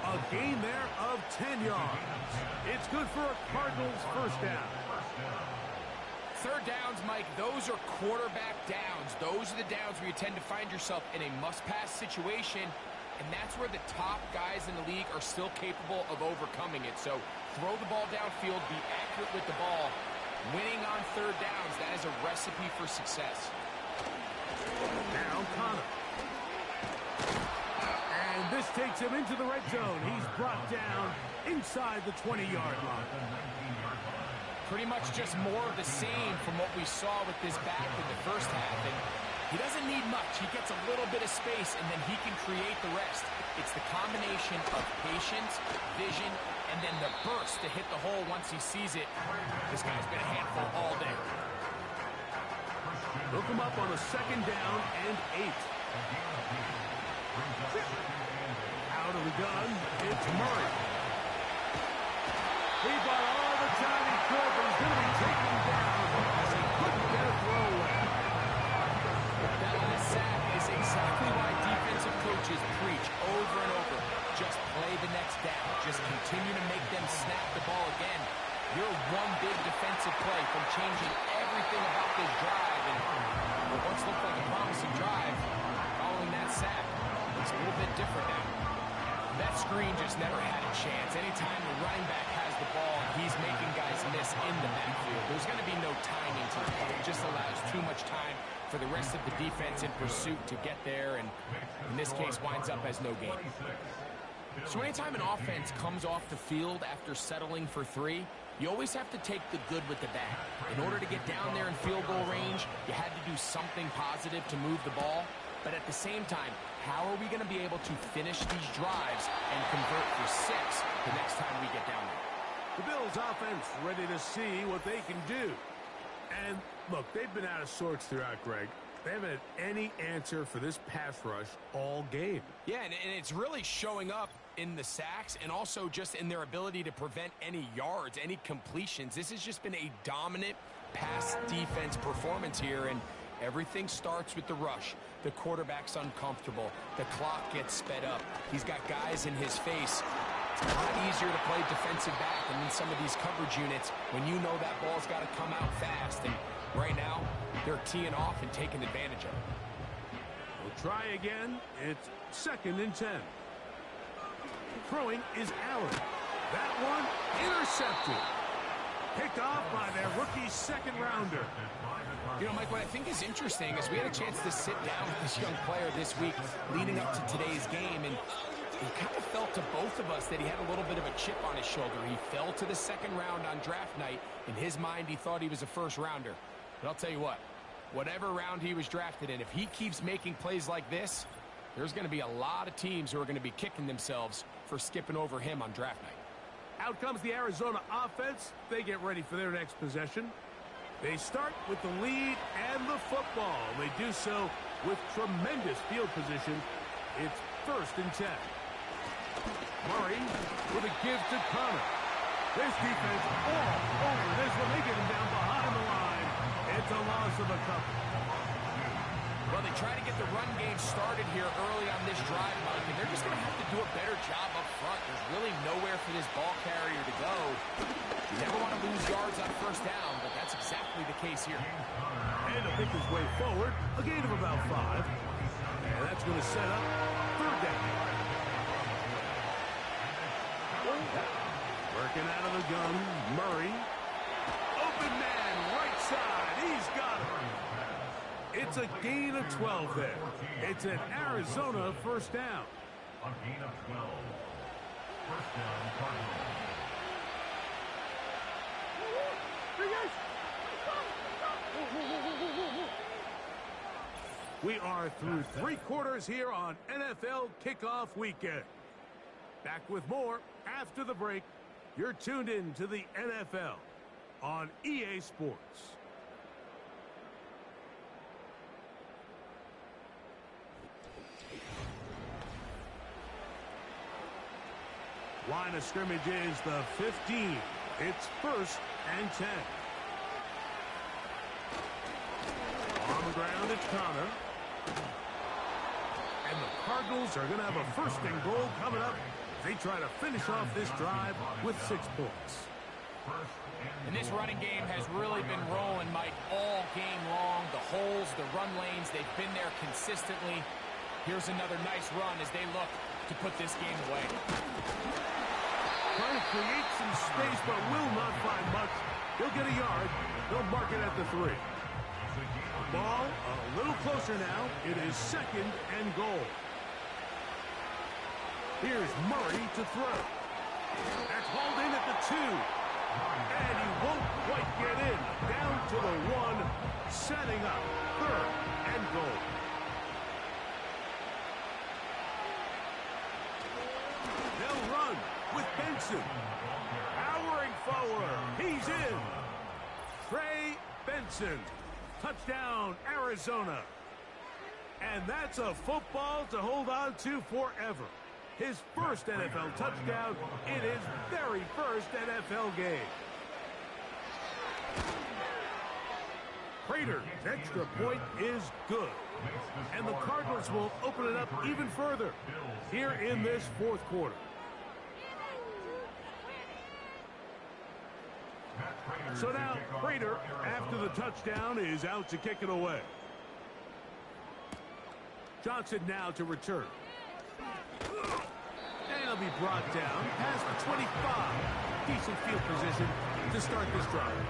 A gain there of 10 yards. It's good for a Cardinals first down. 3rd downs, Mike, those are quarterback downs. Those are the downs where you tend to find yourself in a must-pass situation, and that's where the top guys in the league are still capable of overcoming it. So throw the ball downfield, be accurate with the ball. Winning on 3rd downs, that is a recipe for success. Now Connor. And this takes him into the red zone. He's brought down inside the 20-yard line. Pretty much just more of the same from what we saw with this back in the first half. And he doesn't need much. He gets a little bit of space, and then he can create the rest. It's the combination of patience, vision, and then the burst to hit the hole once he sees it. This guy's been a handful all day. Look him up on a 2nd down and 8. Out of the gun, it's Murray. He bought all the time he could, but he's going to be taken down as he couldn't get a throw away. That last sack is exactly why defensive coaches preach over and over. Just play the next down. Just continue to make them snap the ball again. You're one big defensive play from changing everything about this drive. And what once looked like a promising drive, following that sack, looks a little bit different now. That screen just never had a chance. Anytime the running back has the ball, he's making guys miss in the backfield. There's going to be no timing to the play. It just allows too much time for the rest of the defense in pursuit to get there, and in this case winds up as no gain. So anytime an offense comes off the field after settling for 3, you always have to take the good with the bad. In order to get down there in field goal range, you had to do something positive to move the ball. But at the same time, how are we going to be able to finish these drives and convert for 6 the next time we get down there? The Bills offense ready to see what they can do. And look, they've been out of sorts throughout, Greg. They haven't had any answer for this pass rush all game. Yeah, and it's really showing up in the sacks and also just in their ability to prevent any yards, any completions. This has just been a dominant pass defense performance here, and everything starts with the rush. The quarterback's uncomfortable. The clock gets sped up. He's got guys in his face. It's a lot easier to play defensive back than in some of these coverage units when you know that ball's got to come out fast. And right now, they're teeing off and taking advantage of it. We'll try again. It's 2nd and 10. Throwing is Allen. That one intercepted. Picked off by their rookie 2nd rounder. You know, Mike, what I think is interesting is we had a chance to sit down with this young player this week leading up to today's game, and it kind of felt to both of us that he had a little bit of a chip on his shoulder. He fell to the 2nd round on draft night. In his mind, he thought he was a 1st rounder. But I'll tell you what, whatever round he was drafted in, if he keeps making plays like this, there's going to be a lot of teams who are going to be kicking themselves for skipping over him on draft night. Out comes the Arizona offense. They get ready for their next possession. They start with the lead and the football. They do so with tremendous field position. It's 1st and 10. Murray with a give to Connor. This defense all over this one. They get him down behind the line. It's a loss of a couple. Well, they try to get the run game started here early on this drive, Mike, and they're just going to have to do a better job up front. There's really nowhere for this ball carrier to go. You never want to lose yards on 1st down, but that's exactly the case here. And to pick his way forward, a gain of about 5. And that's going to set up 3rd down. Working out of the gun, Murray. Open man, right side. He's got it. It's a gain of 12 there. It's an Arizona 1st down. A gain of 12. 1st down, Cardinals. We are through 3 quarters here on NFL Kickoff Weekend. Back with more after the break. You're tuned in to the NFL on EA Sports. Line of scrimmage is the 15. It's 1st and 10. On the ground, it's Connor. And the Cardinals are going to have a 1st and goal coming up. They try to finish off this drive with 6 points. And this running game has really been rolling, Mike, all game long. The holes, the run lanes, they've been there consistently. Here's another nice run as they look to put this game away. Trying to create some space, but will not find much. He'll get a yard. They'll mark it at the 3. Ball a little closer now. It is 2nd and goal. Here's Murray to throw. That's hauled in at the 2. And he won't quite get in. Down to the 1. Setting up 3rd and goal. They'll run with Benson. Powering forward. He's in. Trey Benson. Touchdown, Arizona. And that's a football to hold on to forever. His 1st NFL touchdown in his very 1st NFL game. Prater's extra point is good. And the Cardinals will open it up even further here in this 4th quarter. So now, Prater, after the touchdown, is out to kick it away. Johnson now to return. And he'll be brought down past the 25. Decent field position to start this drive.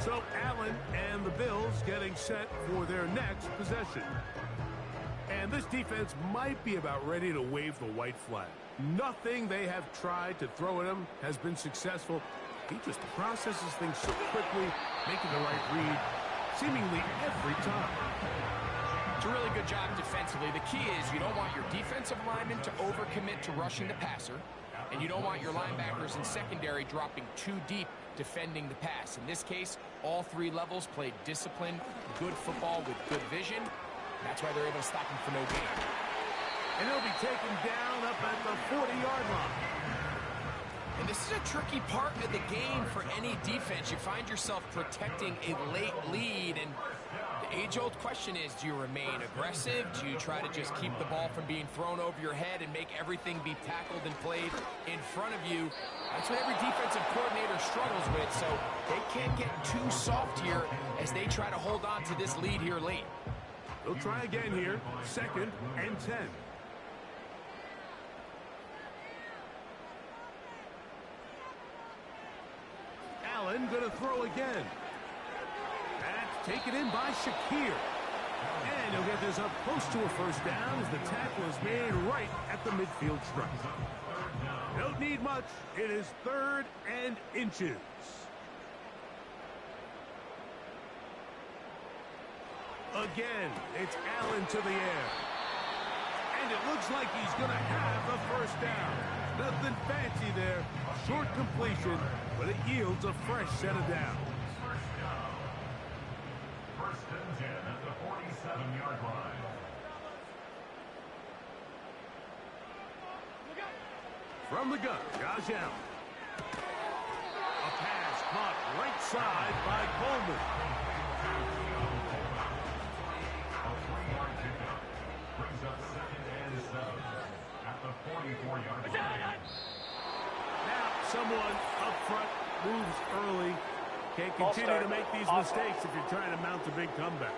So Allen and the Bills getting set for their next possession. And this defense might be about ready to wave the white flag. Nothing they have tried to throw at him has been successful. He just processes things so quickly, making the right read seemingly every time. It's a really good job defensively. The key is you don't want your defensive linemen to overcommit to rushing the passer, and you don't want your linebackers and secondary dropping too deep defending the pass. In this case, all three levels played disciplined, good football with good vision. That's why they're able to stop him for no gain. And he'll be taken down up at the 40-yard line. And this is a tricky part of the game for any defense. You find yourself protecting a late lead, and the age-old question is, do you remain aggressive? Do you try to just keep the ball from being thrown over your head and make everything be tackled and played in front of you? That's what every defensive coordinator struggles with, so they can't get too soft here as they try to hold on to this lead here late. They'll try again here, 2nd and 10. Allen going to throw again. That's taken in by Shakir. And he'll get this up close to a first down as the tackle is made right at the midfield stripe. Don't need much. It is 3rd and inches. Again, it's Allen to the air. And it looks like he's going to have the first down. Nothing fancy there. Short completion, but it yields a fresh set of downs. First and 10 at the 47-yard line. From the gun, Josh Allen. A pass caught right side by Coleman. A 3-yard pickup brings up 2nd and 7 at the 44-yard line. Now someone up front moves early. Can't continue to make these mistakes if you're trying to mount a big comeback.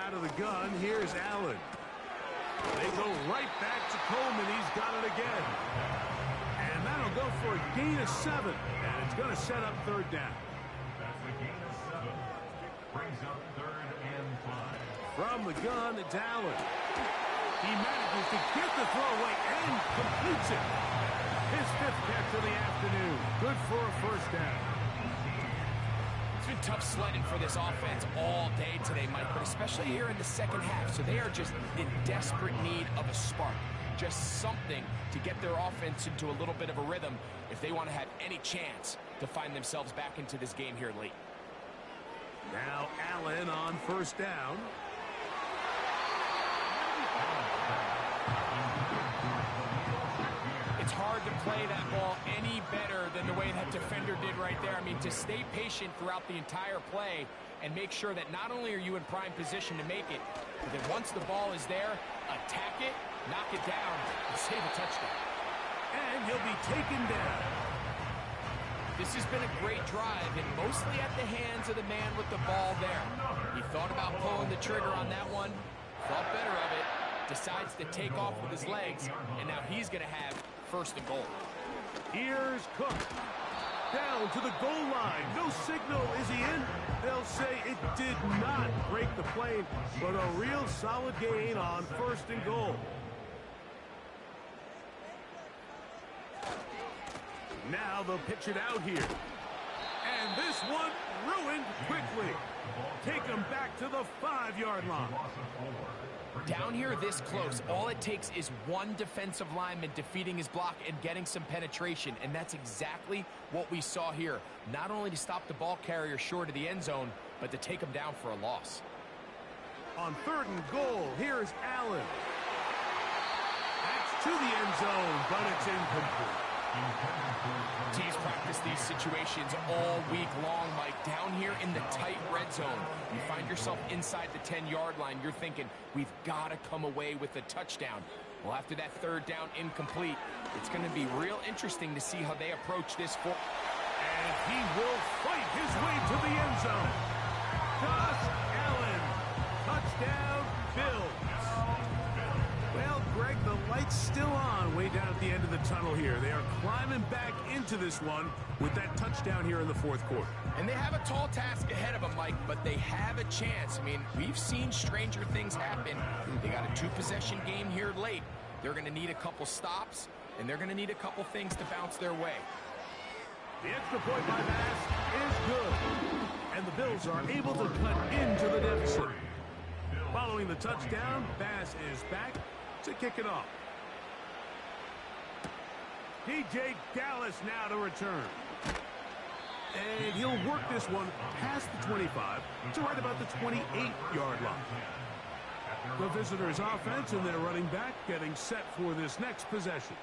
Out of the gun, here's Allen. They go right back to Coleman. He's got it again. And that'll go for a gain of 7. And it's going to set up 3rd down. That's a gain of 7. Brings up 3rd and 5. From the gun, it's Allen. He manages to get the throw away and completes it. His 5th catch of the afternoon. Good for a first down. It's been tough sledding for this offense all day today, Mike, but especially here in the second half. So they are just in desperate need of a spark. Just something to get their offense into a little bit of a rhythm if they want to have any chance to find themselves back into this game here late. Now Allen on first down. It's hard to play that ball any better than the way that defender did right there. I mean, to stay patient throughout the entire play and make sure that not only are you in prime position to make it, but that once the ball is there, attack it, knock it down, and save a touchdown. And he'll be taken down. This has been a great drive, and mostly at the hands of the man with the ball there. He thought about pulling the trigger on that one, thought better of it, decides to take off with his legs, and now he's going to have 1st and goal. Here's Cook. Down to the goal line. No signal. Is he in? They'll say it did not break the plane, but a real solid gain on 1st and goal. Now they'll pitch it out here. And this one ruined quickly. Take him back to the 5-yard line. Down here this close, all it takes is one defensive lineman defeating his block and getting some penetration, and that's exactly what we saw here. Not only to stop the ball carrier short of the end zone, but to take him down for a loss. On 3rd and goal, here's Allen. That's to the end zone, but it's incomplete. Teams practice these situations all week long, Mike. Down here in the tight red zone, you find yourself inside the 10-yard line. You're thinking, we've got to come away with a touchdown. Well, after that 3rd down incomplete, it's going to be real interesting to see how they approach this. And he will fight his way to the end zone. Josh Allen, touchdown, Bills. Well, Greg, the light's still on way down at the end of the tunnel here. They are climbing back into this one with that touchdown here in the 4th quarter. And they have a tall task ahead of them, Mike, but they have a chance. I mean, we've seen stranger things happen. They got a 2-possession game here late. They're going to need a couple stops, and they're going to need a couple things to bounce their way. The extra point by Bass is good. And the Bills are able to cut into the deficit. Following the touchdown, Bass is back to kick it off. DJ Dallas now to return. And he'll work this one past the 25 to right about the 28-yard line. The visitors' offense and their running back getting set for this next possession.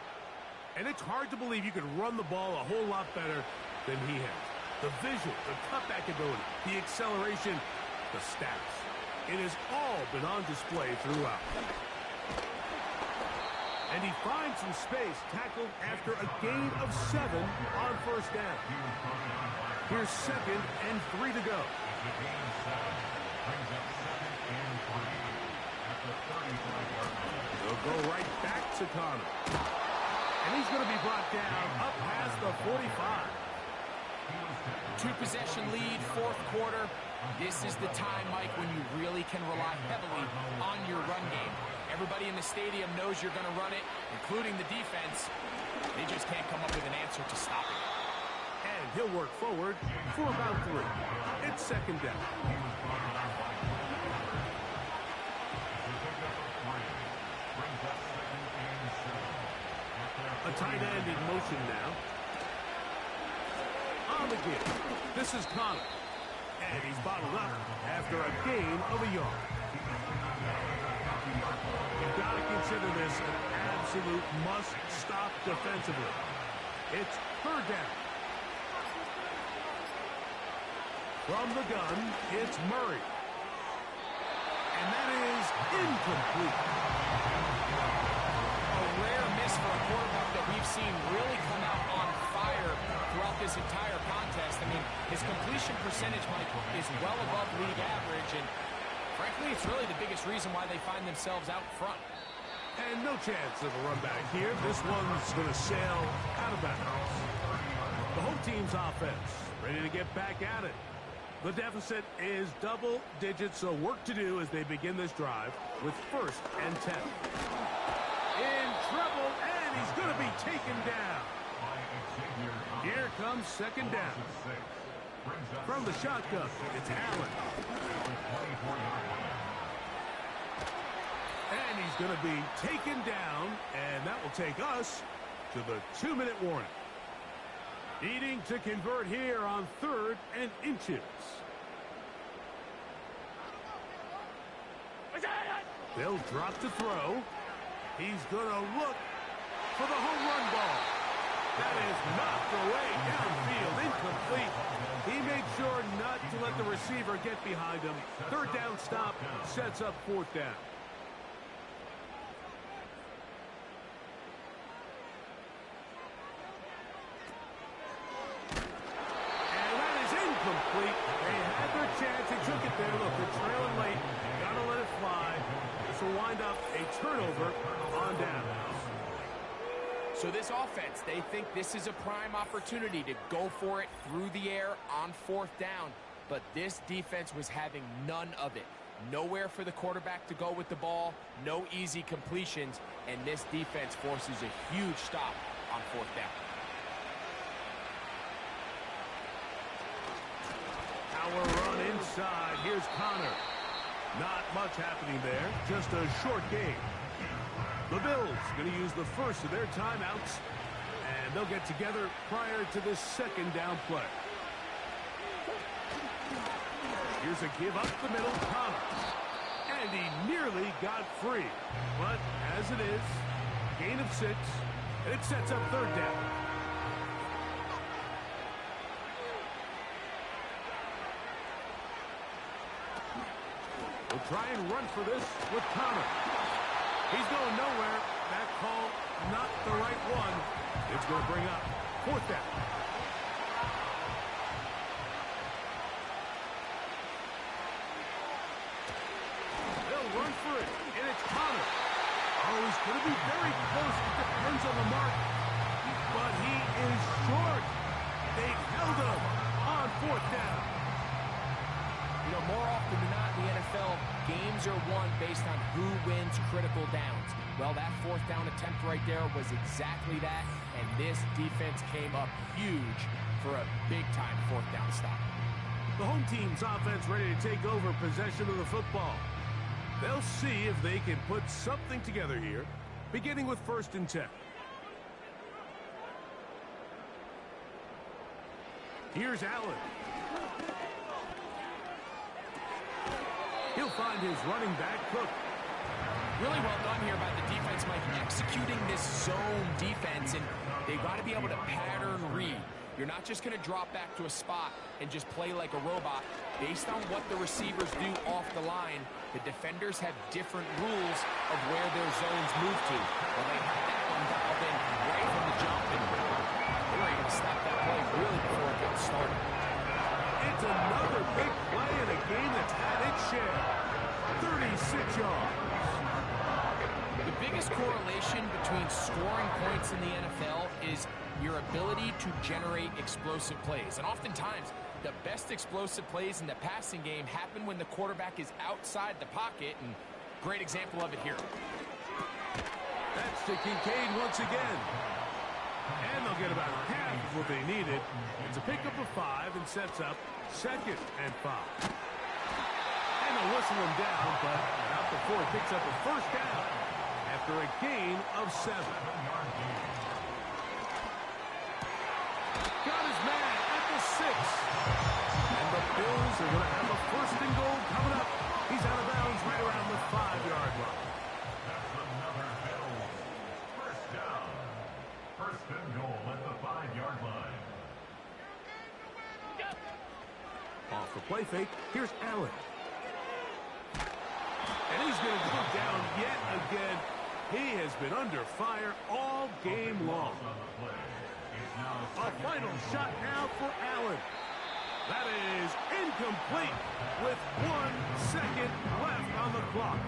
And it's hard to believe you could run the ball a whole lot better than he has. The vision, the cutback ability, the acceleration, the stats. It has all been on display throughout. And he finds some space, tackled after a gain of 7 on first down. Here's 2nd and 3 to go. They'll go right back to Connor. And he's going to be brought down up past the 45. 2-possession lead, 4th quarter. This is the time, Mike, when you really can rely heavily on your run game. Everybody in the stadium knows you're going to run it, including the defense. They just can't come up with an answer to stop it. And he'll work forward for about 3. It's 2nd down. A tight end in motion now. On the give. This is Connor. And he's bottled up after a gain of a yard. You've got to consider this an absolute must-stop defensively. It's 3rd down. From the gun, it's Murray. And that is incomplete. A rare miss for a quarterback that we've seen really come out on fire throughout this entire contest. I mean, his completion percentage, Mike, is well above league average, and frankly, it's really the biggest reason why they find themselves out front. And no chance of a run back here. This one's going to sail out of bounds. The home team's offense ready to get back at it. The deficit is double digits, so work to do as they begin this drive with 1st and 10. In trouble, and he's going to be taken down. Here comes 2nd down. From the shotgun, it's Allen. And he's going to be taken down, and that will take us to the 2-minute warning. Needing to convert here on 3rd and inches. They'll drop to throw. He's going to look for the home run ball. That is knocked away downfield, incomplete. He made sure not to let the receiver get behind him. 3rd down stop sets up 4th down. Complete. They had their chance. They took it there. Look, they're trailing late. Gotta let it fly. This will wind up a turnover on downs. So this offense, they think this is a prime opportunity to go for it through the air on 4th down. But this defense was having none of it. Nowhere for the quarterback to go with the ball. No easy completions. And this defense forces a huge stop on 4th down. Power run inside. Here's Connor. Not much happening there. Just a short game. The Bills going to use the first of their timeouts. And they'll get together prior to this 2nd down play. Here's a give up the middle. Connor. And he nearly got free. But as it is, gain of 6. And it sets up 3rd down. We'll try and run for this with Connor. He's going nowhere. That call, not the right one. It's going to bring up 4th down. They'll run for it, and it's Connor. Oh, he's going to be very close. It depends on the mark. But he is short. They've held him on 4th down. You know, more often than not in the NFL, games are won based on who wins critical downs. Well, that fourth down attempt right there was exactly that, and this defense came up huge for a big-time fourth down stop. The home team's offense ready to take over possession of the football. They'll see if they can put something together here, beginning with 1st and 10. Here's Allen. He'll find his running back, Cook. Really well done here by the defense, Mike, executing this zone defense, and they've got to be able to pattern read. You're not just going to drop back to a spot and just play like a robot. Based on what the receivers do off the line, the defenders have different rules of where their zones move to. Well, they had that one dialed in right from the jump, and they were able to stop that play really before it got started. It's another big play in a game that's had its share. 36 yards. The biggest correlation between scoring points in the NFL is your ability to generate explosive plays. And oftentimes, the best explosive plays in the passing game happen when the quarterback is outside the pocket, and great example of it here. That's to Kincaid once again. And they'll get about half of what they needed. It's a pickup of 5 and sets up 2nd and 5. And they'll whistle him down, but not before he picks up a 1st down after a gain of 7. Got his man at the 6. And the Bills are going to have a 1st and goal coming up. He's out of bounds right around the 5-yard line. That's another Bills. 1st down. 1st and goal at the 5-yard line. Off the play fake, here's Allen. And he's going to go down yet again. He has been under fire all game long. A final shot now for Allen. That is incomplete with 1 second left on the clock.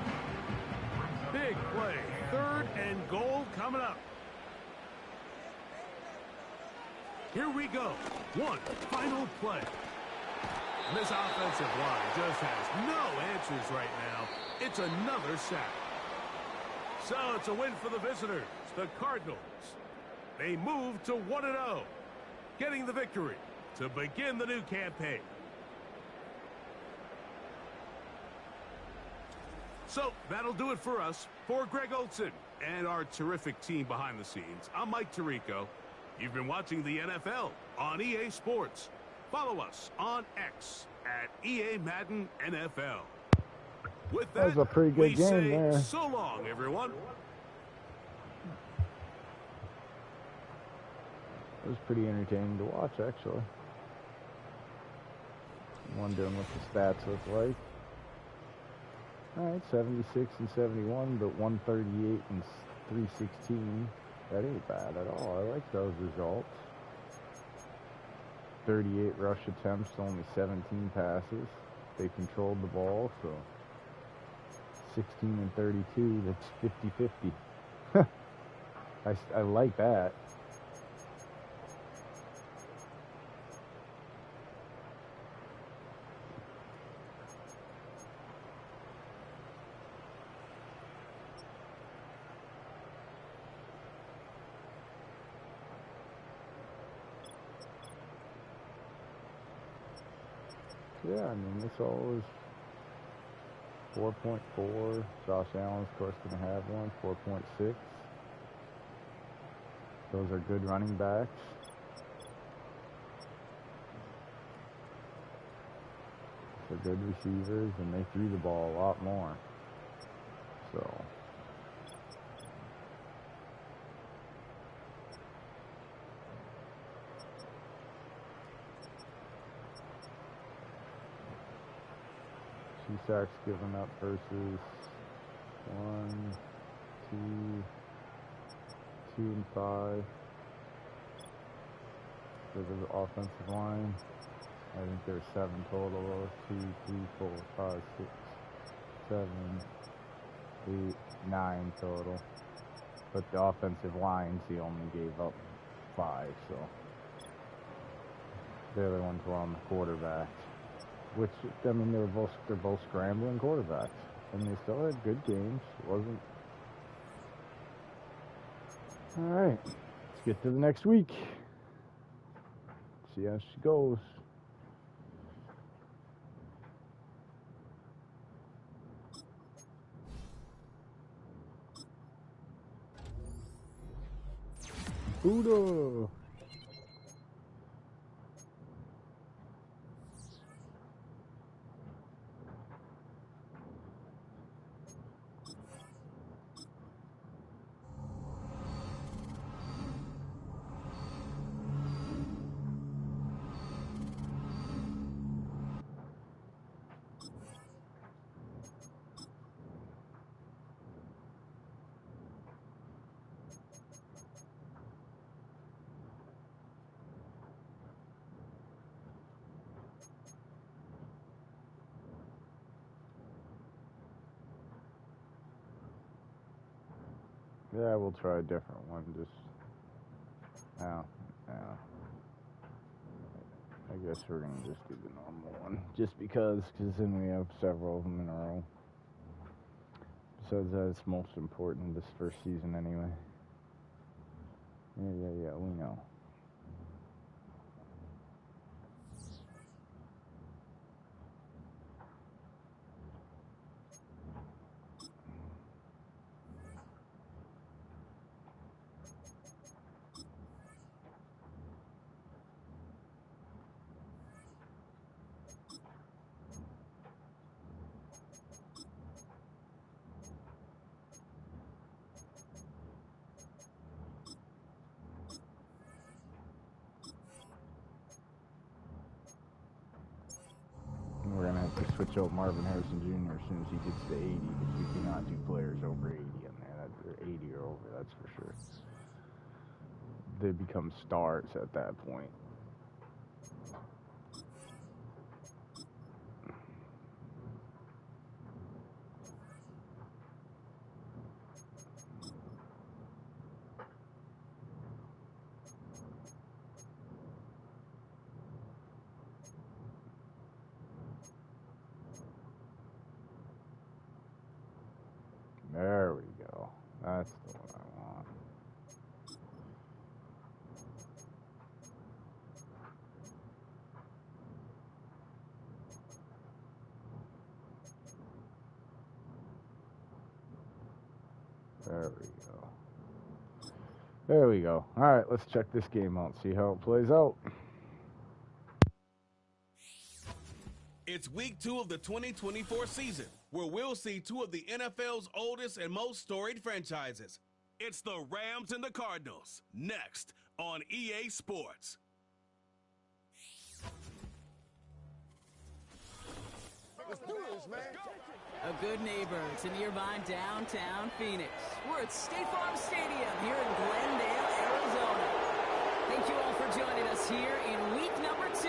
Big play. 3rd and goal coming up. Here we go. One final play. And this offensive line just has no answers right now. It's another sack. So it's a win for the visitors, the Cardinals. They move to 1-0, getting the victory to begin the new campaign. So that'll do it for us. For Greg Olson and our terrific team behind the scenes, I'm Mike Tirico. You've been watching the NFL on EA Sports. Follow us on X at EA Madden NFL. With that, was a pretty good we game say there. so long, everyone. It was pretty entertaining to watch, actually. I'm wondering what the stats look like. All right, 76 and 71, but 138 and 316. That ain't bad at all. I like those results. 38 rush attempts, only 17 passes. They controlled the ball, so 16 and 32, that's 50-50. I like that. Yeah, I mean, this all is 4.4. Josh Allen's, of course, going to have one. 4.6. Those are good running backs. They're good receivers, and they threw the ball a lot more. So two sacks given up versus 1, 2, 2 and 5 for the offensive line. I think there's 7 total. 2, 3, 4, 5, 6, 7, 8, 9 total. But the offensive lines, he only gave up 5, so the other ones were on the quarterbacks. Which, I mean, they're both scrambling quarterbacks. And they still had good games. It wasn't. All right. Let's get to the next week. See how she goes. Buddha. Yeah, we'll try a different one. Just now. I guess we're gonna just do the normal one, just because then we have several of them in a row. Besides that, it's most important this first season anyway. Yeah, we know. We're gonna have to switch out Marvin Harrison Jr. as soon as he gets to 80, because we cannot do players over 80 in there. They're 80 or over, that's for sure. They become stars at that point. There we go. That's the one I want. There we go. There we go. All right, let's check this game out, see how it plays out. It's week 2 of the 2024 season, where we'll see two of the NFL's oldest and most storied franchises. It's the Rams and the Cardinals, next on EA Sports. Let's do this, man. A good neighbor to nearby downtown Phoenix. We're at State Farm Stadium here in Glendale, Arizona. Thank you all for joining us here in week number 2.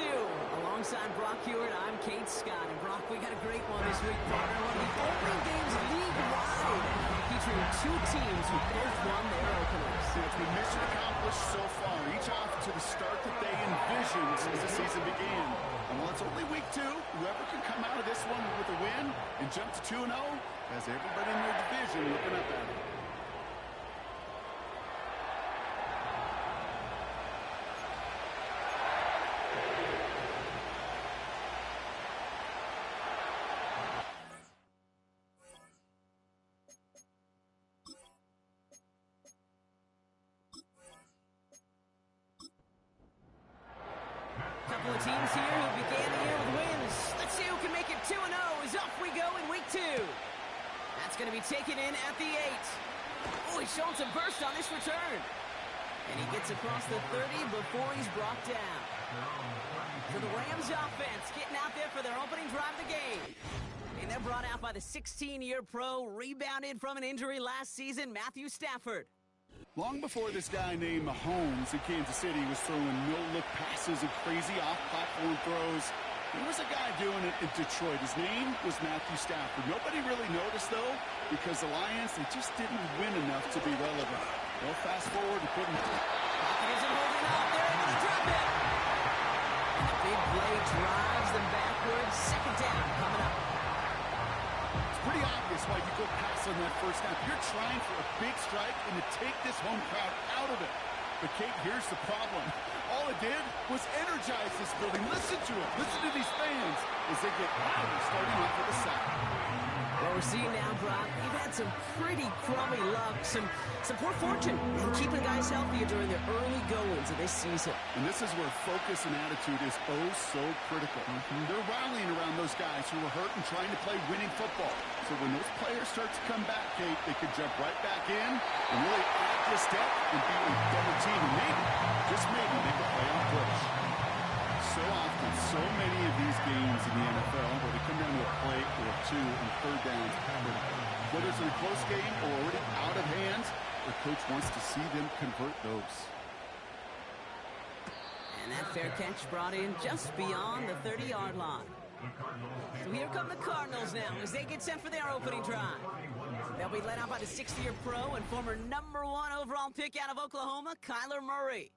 Alongside Brock Hewitt, I'm Kate Scott. And Brock, we got a great one this week, partner. One of the only games league-wide featuring two teams who both won their openers. It's been mission accomplished so far. Each off to the start that they envisioned as the season began. And while it's only week 2, whoever can come out of this one with a win and jump to 2-0 has everybody in their division looking up at it. Couple of teams here who began the year with wins. Let's see who can make it 2-0 as off we go in week 2. That's going to be taken in at the 8. Oh, he's showing some burst on this return. And he gets across the 30 before he's brought down. So the Rams offense getting out there for their opening drive of the game. And they're brought out by the 16-year pro, rebounded from an injury last season, Matthew Stafford. Long before this guy named Mahomes in Kansas City was throwing no-look passes and crazy off-platform throws, there was a guy doing it in Detroit. His name was Matthew Stafford. Nobody really noticed, though, because the Lions, they just didn't win enough to be relevant. Well, fast forward to putting... Pocket isn't holding up. They're able to drop it. And the big play drives them backwards. Second down coming up. It's pretty obvious why you go pass on that first snap. You're trying for a big strike and to take this home crowd out of it. But, Kate, here's the problem. All it did was energize this building. Listen to it. Listen to these fans as they get louder starting off with a sack. What we're seeing now, Brock, you've had some pretty crummy luck, some poor fortune in keeping guys healthier during their early goings of this season. And this is where focus and attitude is oh so critical. They're rallying around those guys who were hurt and trying to play winning football. So when those players start to come back, Kate, they could jump right back in and really add this step and be a better team and maybe, just maybe, make a playoff push. So often, so many of these games in the NFL where they come down to a play or two and third downs, whether it's in a close game or already out of hand, the coach wants to see them convert those. And that fair catch brought in just beyond the 30-yard line. So here come the Cardinals now as they get set for their opening drive. They'll be led out by the 60-year pro and former #1 overall pick out of Oklahoma, Kyler Murray.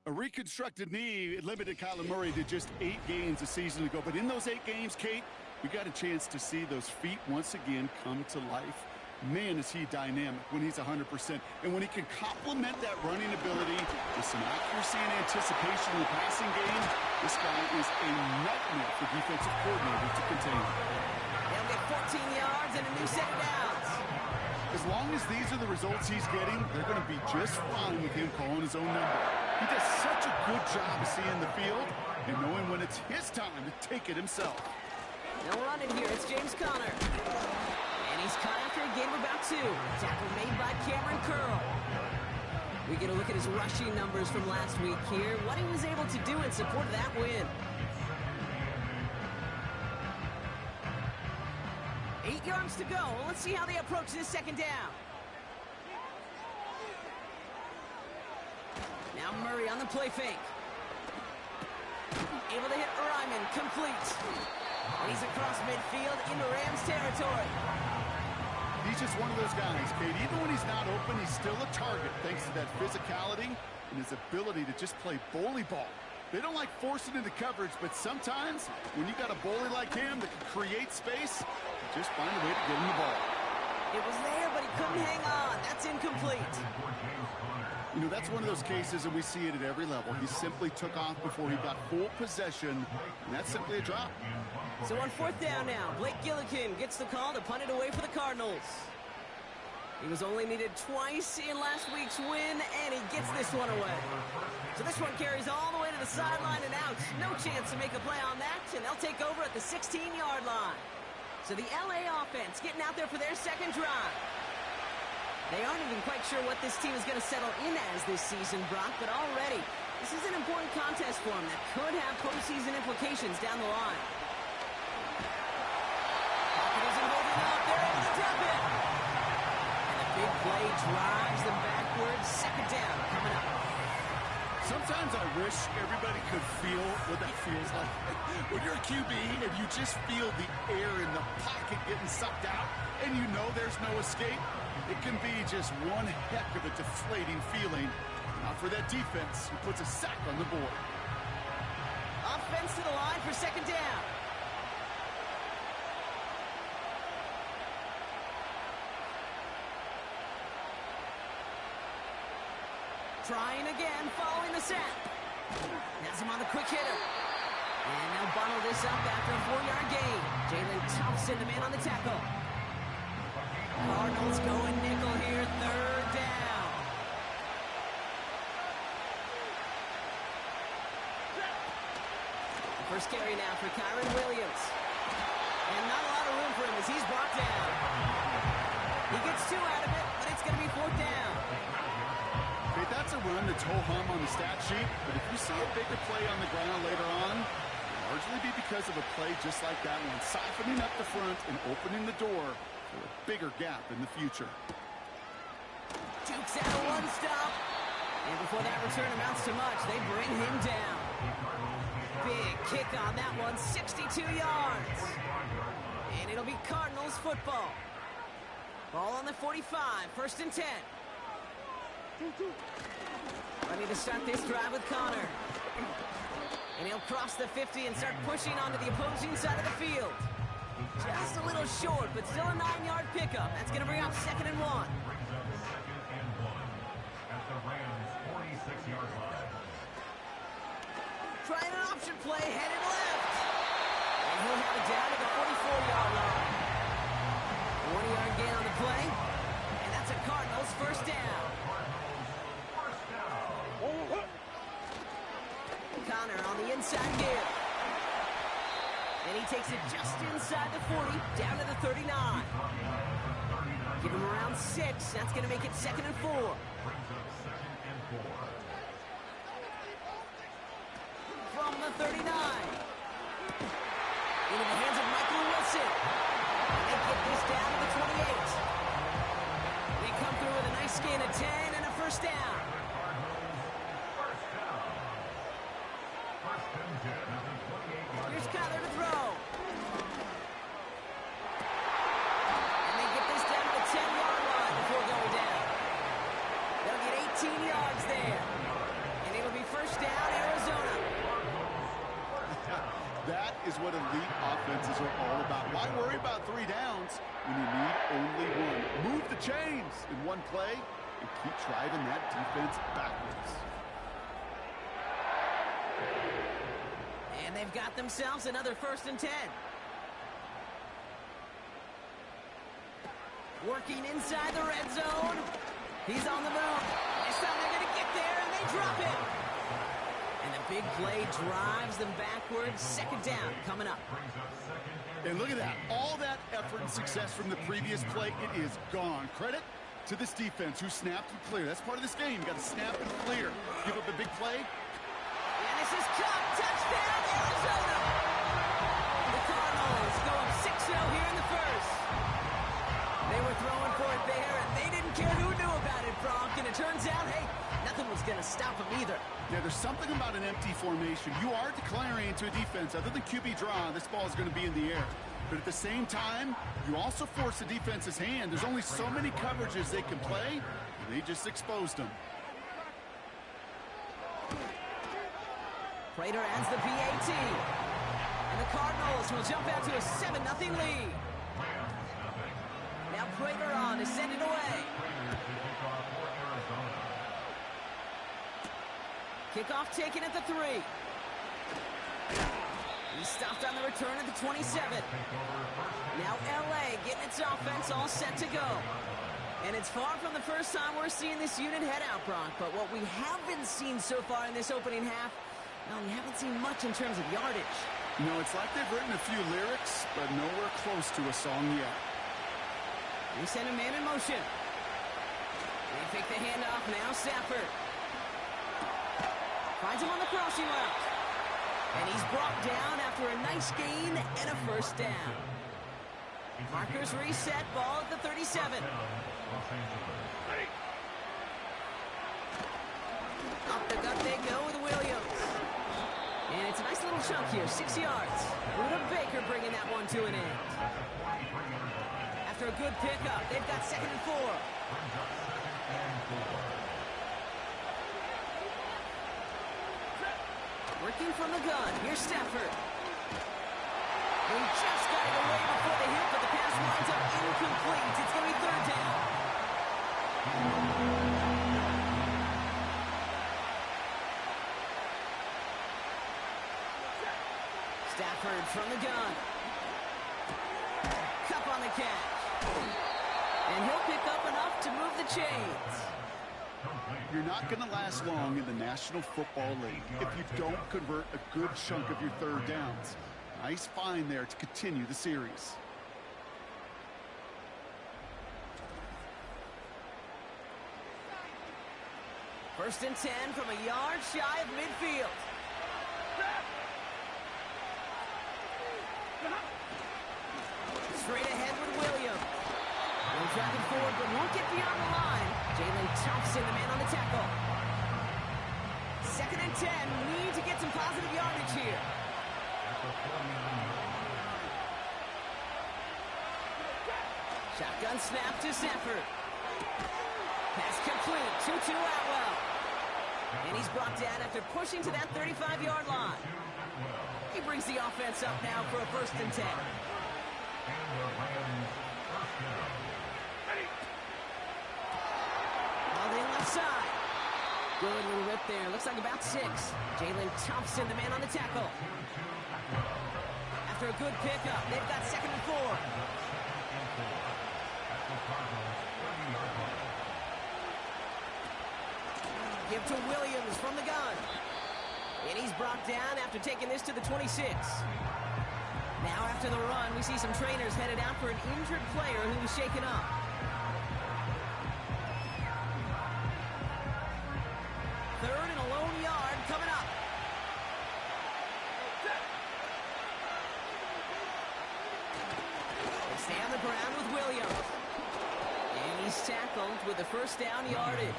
A reconstructed knee limited Kyler Murray to just 8 games a season ago. But in those 8 games, Kate, we got a chance to see those feet once again come to life. Man, is he dynamic when he's 100%. And when he can complement that running ability with some accuracy and anticipation in the passing game, this guy is a nightmare for defensive coordinators to contain. They'll get 14 yards and a new set of downs. As long as these are the results he's getting, they're going to be just fine with him calling his own number. He does such a good job of seeing the field and knowing when it's his time to take it himself. They'll run it here. It's James Conner. And he's caught after a gain of about 2. Tackle made by Cameron Curl. We get a look at his rushing numbers from last week here. What he was able to do in support of that win. 8 yards to go. Let's see how they approach this second down. Now Murray on the play fake. Able to hit Ryman, complete. And he's across midfield into Rams territory. He's just one of those guys, Kate. Even when he's not open, he's still a target thanks to that physicality and his ability to just play bully ball. They don't like forcing into coverage, but sometimes when you got a bully like him that can create space, you just find a way to get him the ball. It was there, but he couldn't hang on. That's incomplete. You know, that's one of those cases, and we see it at every level. He simply took off before he got full possession, and that's simply a drop. So on 4th down now, Blake Gillikin gets the call to punt it away for the Cardinals. He was only needed twice in last week's win, and he gets this one away. So this one carries all the way to the sideline and out. No chance to make a play on that, and they'll take over at the 16-yard line. So the LA offense getting out there for their second drive. They aren't even quite sure what this team is going to settle in as this season, Brock, but already this is an important contest for them that could have postseason implications down the line. Pocket isn't holding up. They're able to drop it. And a big play drives them backwards. Second down coming up. Sometimes I wish everybody could feel what that feels like. When you're a QB and you just feel the air in the pocket getting sucked out and you know there's no escape, it can be just one heck of a deflating feeling. Not for that defense who puts a sack on the board. Offense to the line for second down. Trying again, following the sack. Has him on the quick hitter. And they'll bottle this up after a 4-yard gain. Jalen Thompson, the man on the tackle. Cardinals going nickel here, third down. The first carry now for Kyron Williams. And not a lot of room for him as he's brought down. He gets 2 out of it, but it's going to be 4th down. Okay, that's a run that's ho-hum on the stat sheet, but if you see a bigger play on the ground later on, it'll largely be because of a play just like that one, siphoning up the front and opening the door for a bigger gap in the future. Dukes out a 1-stop. And before that return amounts to much, they bring him down. Big kick on that one, 62 yards. And it'll be Cardinals football. Ball on the 45, 1st and 10. Ready to start this drive with Conner. And he'll cross the 50 and start pushing onto the opposing side of the field. Just a little short, but still a 9-yard pickup. That's going to bring up 2nd and 1. Brings up 2nd and 1 at the Rams' 46-yard line. Trying an option play, headed left. And he'll have it down at the 44-yard line. 1-yard gain on the play, and that's a Cardinals first down. Connor on the inside gear. And he takes it just inside the 40, down to the 39. Give him around 6. That's going to make it 2nd and 4. Brings up 2nd and 4. From the 39. Into the hands of Michael Wilson. And they get this down to the 28. They come through with a nice gain of 10 and a first down. Here's Kyler to throw. And they get this down to the 10-yard line before going down. They'll get 18 yards there. And it'll be first down, Arizona. That is what elite offenses are all about. Why worry about 3 downs when you need only 1? Move the chains in one play and keep driving that defense backwards. And they've got themselves another 1st and 10. Working inside the red zone. He's on the move. This time they're going to get there, and they drop it. And the big play drives them backwards. 2nd down coming up. And look at that. All that effort and success from the previous play, it is gone. Credit to this defense who snapped and cleared. That's part of this game. You got to snap and clear. Give up a big play. And this is caught. Touchdown, Arizona. The Cardinals go up 6-0 here in the first. They were throwing for it there, and they didn't care who knew about it, Brock. And it turns out, hey, nothing was going to stop them either. Yeah, there's something about an empty formation. You are declaring to a defense, other than QB draw, this ball is going to be in the air. But at the same time, you also force the defense's hand. There's only so many coverages they can play, and they just exposed them. Prater adds the PAT. And the Cardinals will jump out to a 7-0 lead. Now Prater on to send it away. Kickoff taken at the 3. He's stopped on the return at the 27. Now LA getting its offense all set to go. And it's far from the first time we're seeing this unit head out, Brock. But what we haven't seen so far in this opening half, well, we haven't seen much in terms of yardage. No, it's like they've written a few lyrics, but nowhere close to a song yet. We send a man in motion. They take the handoff now, Stafford. Finds him on the crossing route. And he's brought down after a nice gain and a first down. Markers reset, ball at the 37. Up the gut they go with Williams. And it's a nice little chunk here, 6 yards. Buda Baker bringing that one to an end. After a good pickup, they've got 2nd and 4. Working from the gun, here's Stafford. They just got it away before the hit, but the pass winds up incomplete. It's going to be 3rd down. Stafford from the gun. Cup on the catch. And he'll pick up enough to move the chains. You're not going to last long in the National Football League if you don't convert a good chunk of your 3rd downs. Nice find there to continue the series. First and 10 from a yard shy of midfield. Straight ahead with Williams. They're tracking forward, but won't get beyond the line. Jalen Thompson, the man on the tackle. 2nd and 10. Need to get some positive yardage here. Shotgun snap to Stafford. Pass complete. 2-2 Atwell. And he's brought down after pushing to that 35-yard line. He brings the offense up now for a 1st and 10. And the Rams first down. Ball in left side. Good little rip there. Looks like about 6. Jalen Thompson, the man on the tackle. After a good pickup, they've got 2nd and 4. Give to Williams from the gun. And he's brought down after taking this to the 26. Now after the run, we see some trainers headed out for an injured player who was shaken up. Third and a lone yard coming up. They stay on the ground with Williams. And he's tackled with the first down yardage.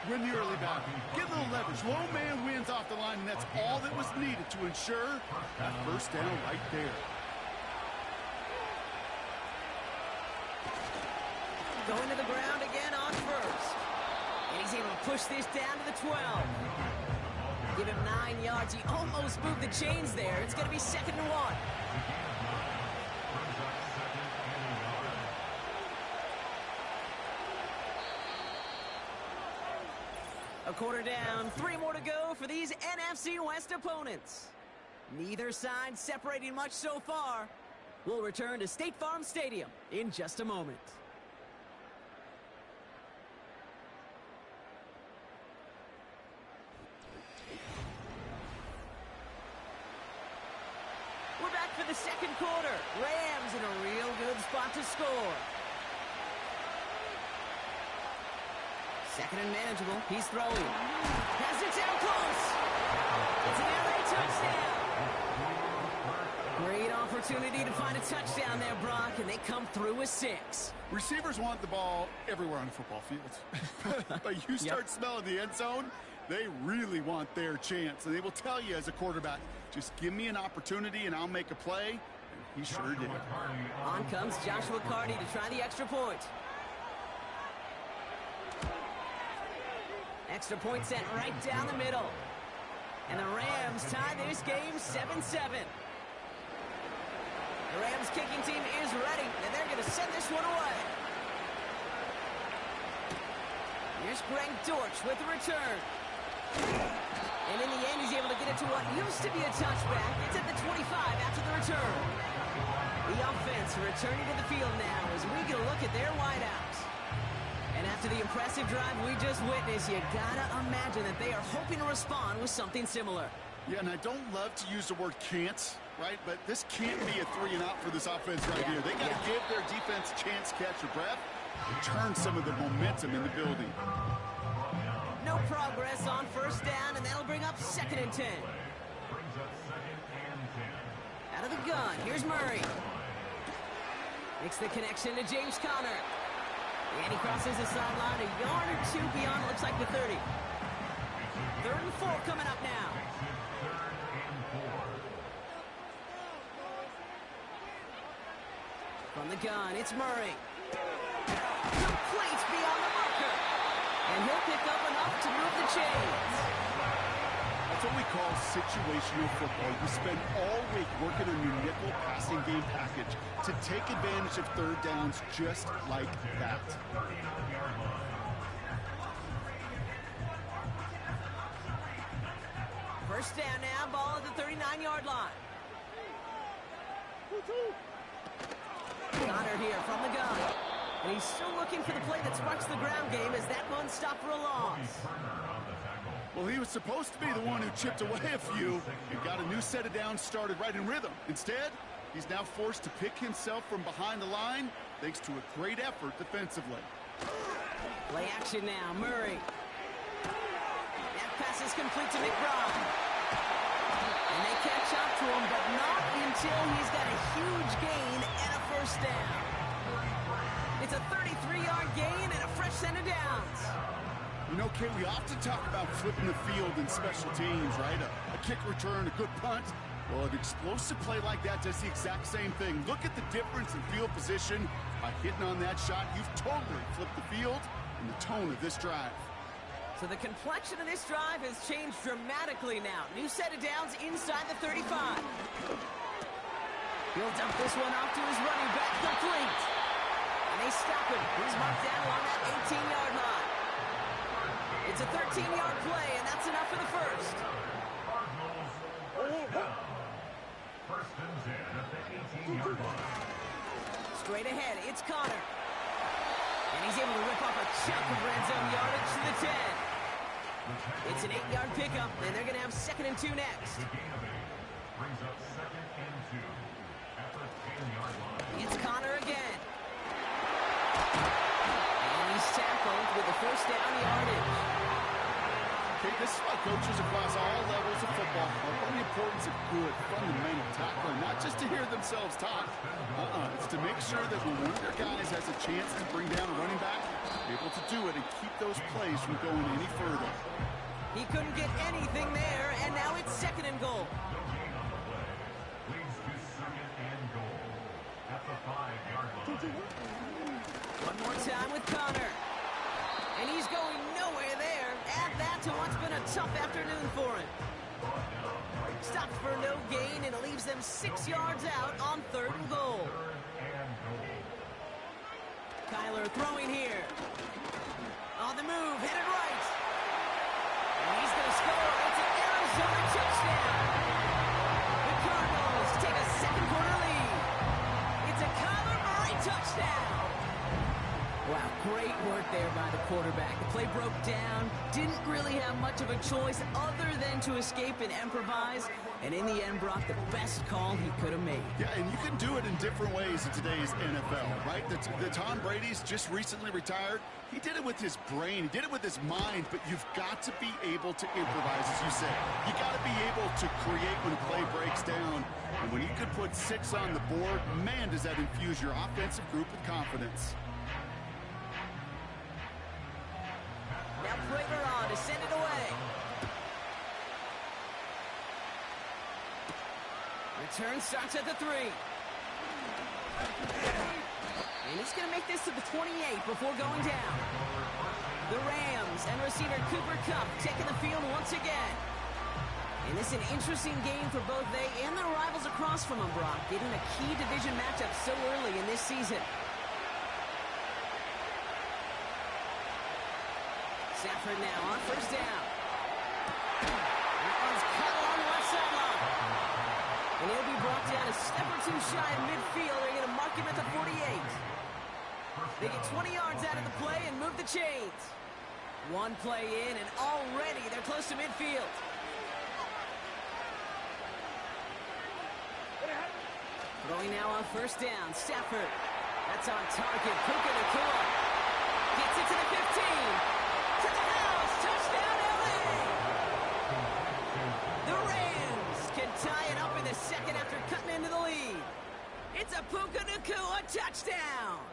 Win the early battle. Get a little leverage. Low man wins off the line, and that's all that was needed to ensure that first down right there. Going to the ground again on first. And he's able to push this down to the 12. Give him 9 yards. He almost moved the chains there. It's going to be 2nd and 1. A quarter down, 3 more to go for these NFC West opponents. Neither side separating much so far. We'll return to State Farm Stadium in just a moment. We're back for the 2nd quarter. Rams in a real good spot to score. 2nd and manageable. He's throwing. Has it down close. It's an LA touchdown. Great opportunity to find a touchdown there, Brock, and they come through with 6. Receivers want the ball everywhere on the football field. But you start smelling the end zone, they really want their chance. And they will tell you as a quarterback, just give me an opportunity and I'll make a play. And he sure did. On comes Joshua Cardi to try the extra point. Extra point sent right down the middle. And the Rams tie this game 7-7. The Rams kicking team is ready, and they're going to send this one away. Here's Greg Dortch with the return. And in the end, he's able to get it to what used to be a touchback. It's at the 25 after the return. The offense returning to the field now as we get a look at their wideouts. And after the impressive drive we just witnessed, you gotta imagine that they are hoping to respond with something similar. Yeah, and I don't love to use the word can't, right? But this can't be a 3-and-out for this offense right here. They got to give their defense a chance to catch their breath and turn some of the momentum in the building. No progress on first down, and that'll bring up 2nd and 10. Out of the gun, here's Murray. Makes the connection to James Conner. And he crosses the sideline a yard or 2 beyond, looks like the 30. 3rd and 4 coming up now. From the gun, it's Murray. Complete beyond the marker. And he'll pick up enough to move the chains. That's what we call situational football. You spend all week working on your nickel passing game package to take advantage of 3rd downs just like that. First down now, ball at the 39-yard line. Connor here from the gun. And he's still looking for the play that sparks the ground game as that one stopped for a loss. Well, he was supposed to be the one who chipped away a few and got a new set of downs started right in rhythm. Instead, he's now forced to pick himself from behind the line thanks to a great effort defensively. Play action now, Murray. That pass is complete to McBride. And they catch up to him, but not until he's got a huge gain and a first down. It's a 33-yard gain and a fresh set of downs. You know, Kate, we often talk about flipping the field in special teams, right? A kick return, a good punt. Well, an explosive play like that does the exact same thing. Look at the difference in field position. By hitting on that shot, you've totally flipped the field and the tone of this drive. So the complexion of this drive has changed dramatically now. New set of downs inside the 35. He'll dump this one off to his running back, complete. And they stop him. He's marked down along that 18-yard line. It's a 13-yard play, and that's enough for the first. First and 10 at the 18-yard line. Straight ahead, it's Connor. And he's able to rip off a chunk of red zone yardage to the 10. It's an 8-yard pickup, and they're going to have 2nd and 2 next. The gain of 8 brings up 2nd and 2 at the 10-yard line. It's Connor again. And he's tackled with the first down yardage. Okay, this is why coaches across all levels of football are on the importance of good, fundamental tackling, not just to hear themselves talk. It's to make sure that when one of their guys has a chance to bring down a running back, be able to do it and keep those plays from going any further. He couldn't get anything there, and now it's 2nd and goal. No gain on the play. Leads to 2nd and goal at the 5-yard line. One more time with Connor. And he's going nowhere there. Add that to what's been a tough afternoon for him. Stopped for no gain, and it leaves them 6 yards out on 3rd and goal. Kyler throwing here. On the move, headed right. And he's going to score. It's an Arizona touchdown. The Cardinals take a 2nd quarter lead. It's a Kyler Murray touchdown. Wow, great work there by the quarterback. The play broke down, didn't really have much of a choice other than to escape and improvise, and in the end brought the best call he could have made. Yeah, and you can do it in different ways in today's NFL, right? The Tom Brady's just recently retired. He did it with his brain. He did it with his mind, but you've got to be able to improvise, as you say. You got to be able to create when a play breaks down. And when you can put 6 on the board, man, does that infuse your offensive group with confidence. Now Prater on to send it away. Return starts at the 3. And he's going to make this to the 28 before going down. The Rams and receiver Cooper Kupp taking the field once again. And this is an interesting game for both they and their rivals across from them, Brock, getting a key division matchup so early in this season. Stafford now on 1st down. That one's cut along the left sideline. And he'll be brought down a step or 2 shy of midfield. They're going to mark him at the 48. They get 20 yards out of the play and move the chains. One play in, and already they're close to midfield. Throwing now on 1st down. Stafford. That's on target. Puka Nacua gets it to the 15. To the house, touchdown LA! The Rams can tie it up in the 2nd after cutting into the lead. It's a Puka Nacua touchdown!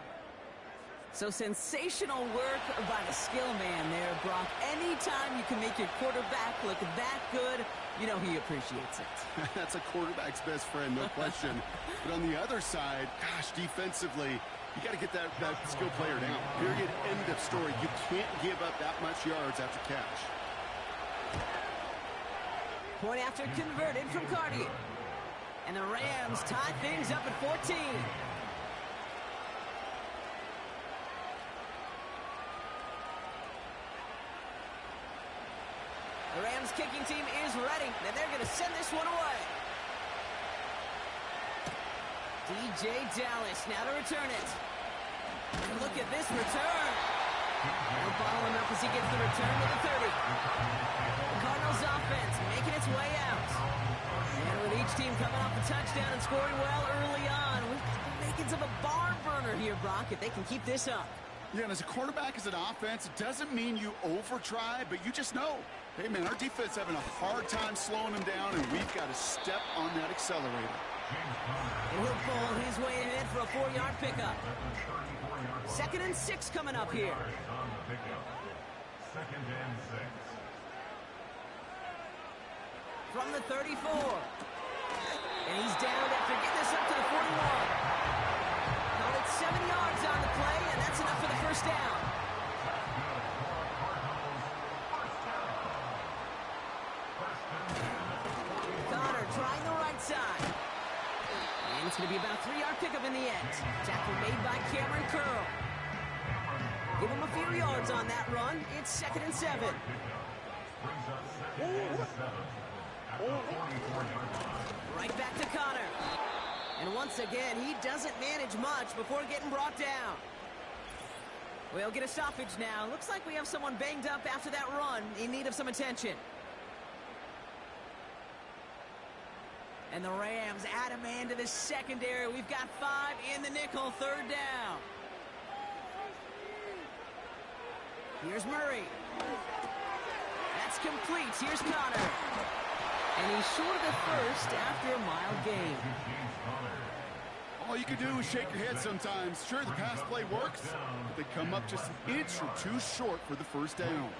So sensational work by the skill man there, Brock. Anytime you can make your quarterback look that good, you know he appreciates it. That's a quarterback's best friend, no question. But on the other side, gosh, defensively, you got to get that skill player down. Period. End of story. You can't give up that much yards after catch. Point after converted from Cardian. And the Rams tie things up at 14. The Rams kicking team is ready, and they're going to send this one away. DJ Dallas now to return it. And look at this return. They'll bottle him up as he gets the return to the 30. The Cardinals offense making its way out. And with each team coming off the touchdown and scoring well early on, with the makings of a barn burner here, Brock, if they can keep this up. Yeah, and as a quarterback, as an offense, it doesn't mean you over-try, but you just know, hey, man, our defense having a hard time slowing them down, and we've got to step on that accelerator. And he'll pull his way ahead for a 4-yard pickup. 2nd and 6 coming up here. 2nd and 6. From the 34. And he's down after getting this up to the 41. Called it 7 yards on the play, and that's enough for the first down. Connor trying the right side. And It's going to be about a 3-yard pickup in the end. Tackle made by Cameron Curl. Give him a few yards on that run. It's 2nd and 7. Right back to Connor. And once again, he doesn't manage much before getting brought down. We'll get a stoppage now. Looks like we have someone banged up after that run in need of some attention. And the Rams add a man to the secondary. We've got 5 in the nickel, 3rd down. Here's Murray. That's complete. Here's Connor. And he's short of the first after a mild gain. All you can do is shake your head sometimes. Sure, the pass play works, but they come up just an inch or two short for the first down.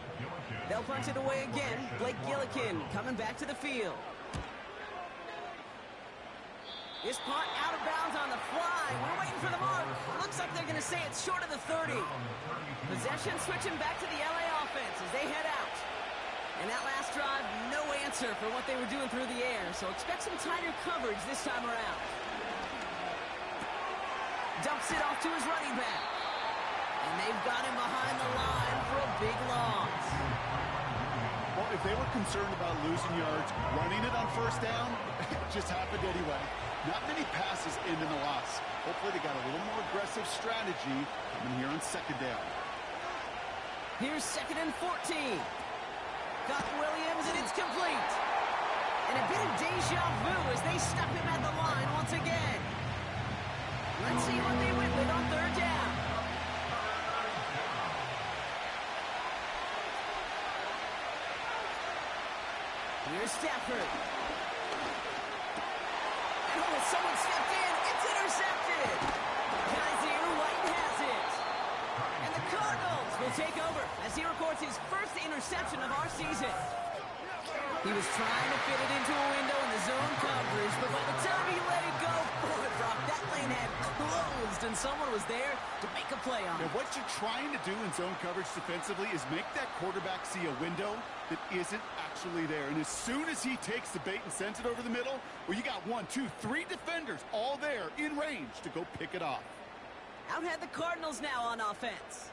They'll punch it away again. Blake Gillikin coming back to the field. This punt out of bounds on the fly. We're waiting for the mark. Looks like they're going to say it's short of the 30. Possession switching back to the LA offense as they head out. And that last drive, no answer for what they were doing through the air. So expect some tighter coverage this time around. Dumps it off to his running back. And they've got him behind the line for a big loss. Well, if they were concerned about losing yards, running it on first down, it just happened anyway. Not many passes end in a loss. Hopefully they got a little more aggressive strategy coming here on 2nd down. Here's 2nd and 14. Got Williams, and it's complete. And a bit of deja vu as they stop him at the line once again. Let's see what they went with on 3rd down. Here's Stafford. And oh, someone stepped in. It's intercepted. Kaiser White has it. And the Cardinals will take over as he records his first interception of our season. He was trying to fit it into a window in the zone coverage, but by the time he let it go, boy, Brock, that lane had closed, and someone was there to make a play on it. And what you're trying to do in zone coverage defensively is make that quarterback see a window that isn't actually there. And as soon as he takes the bait and sends it over the middle, well, you got 1, 2, 3 defenders all there in range to go pick it off. Out had the Cardinals now on offense.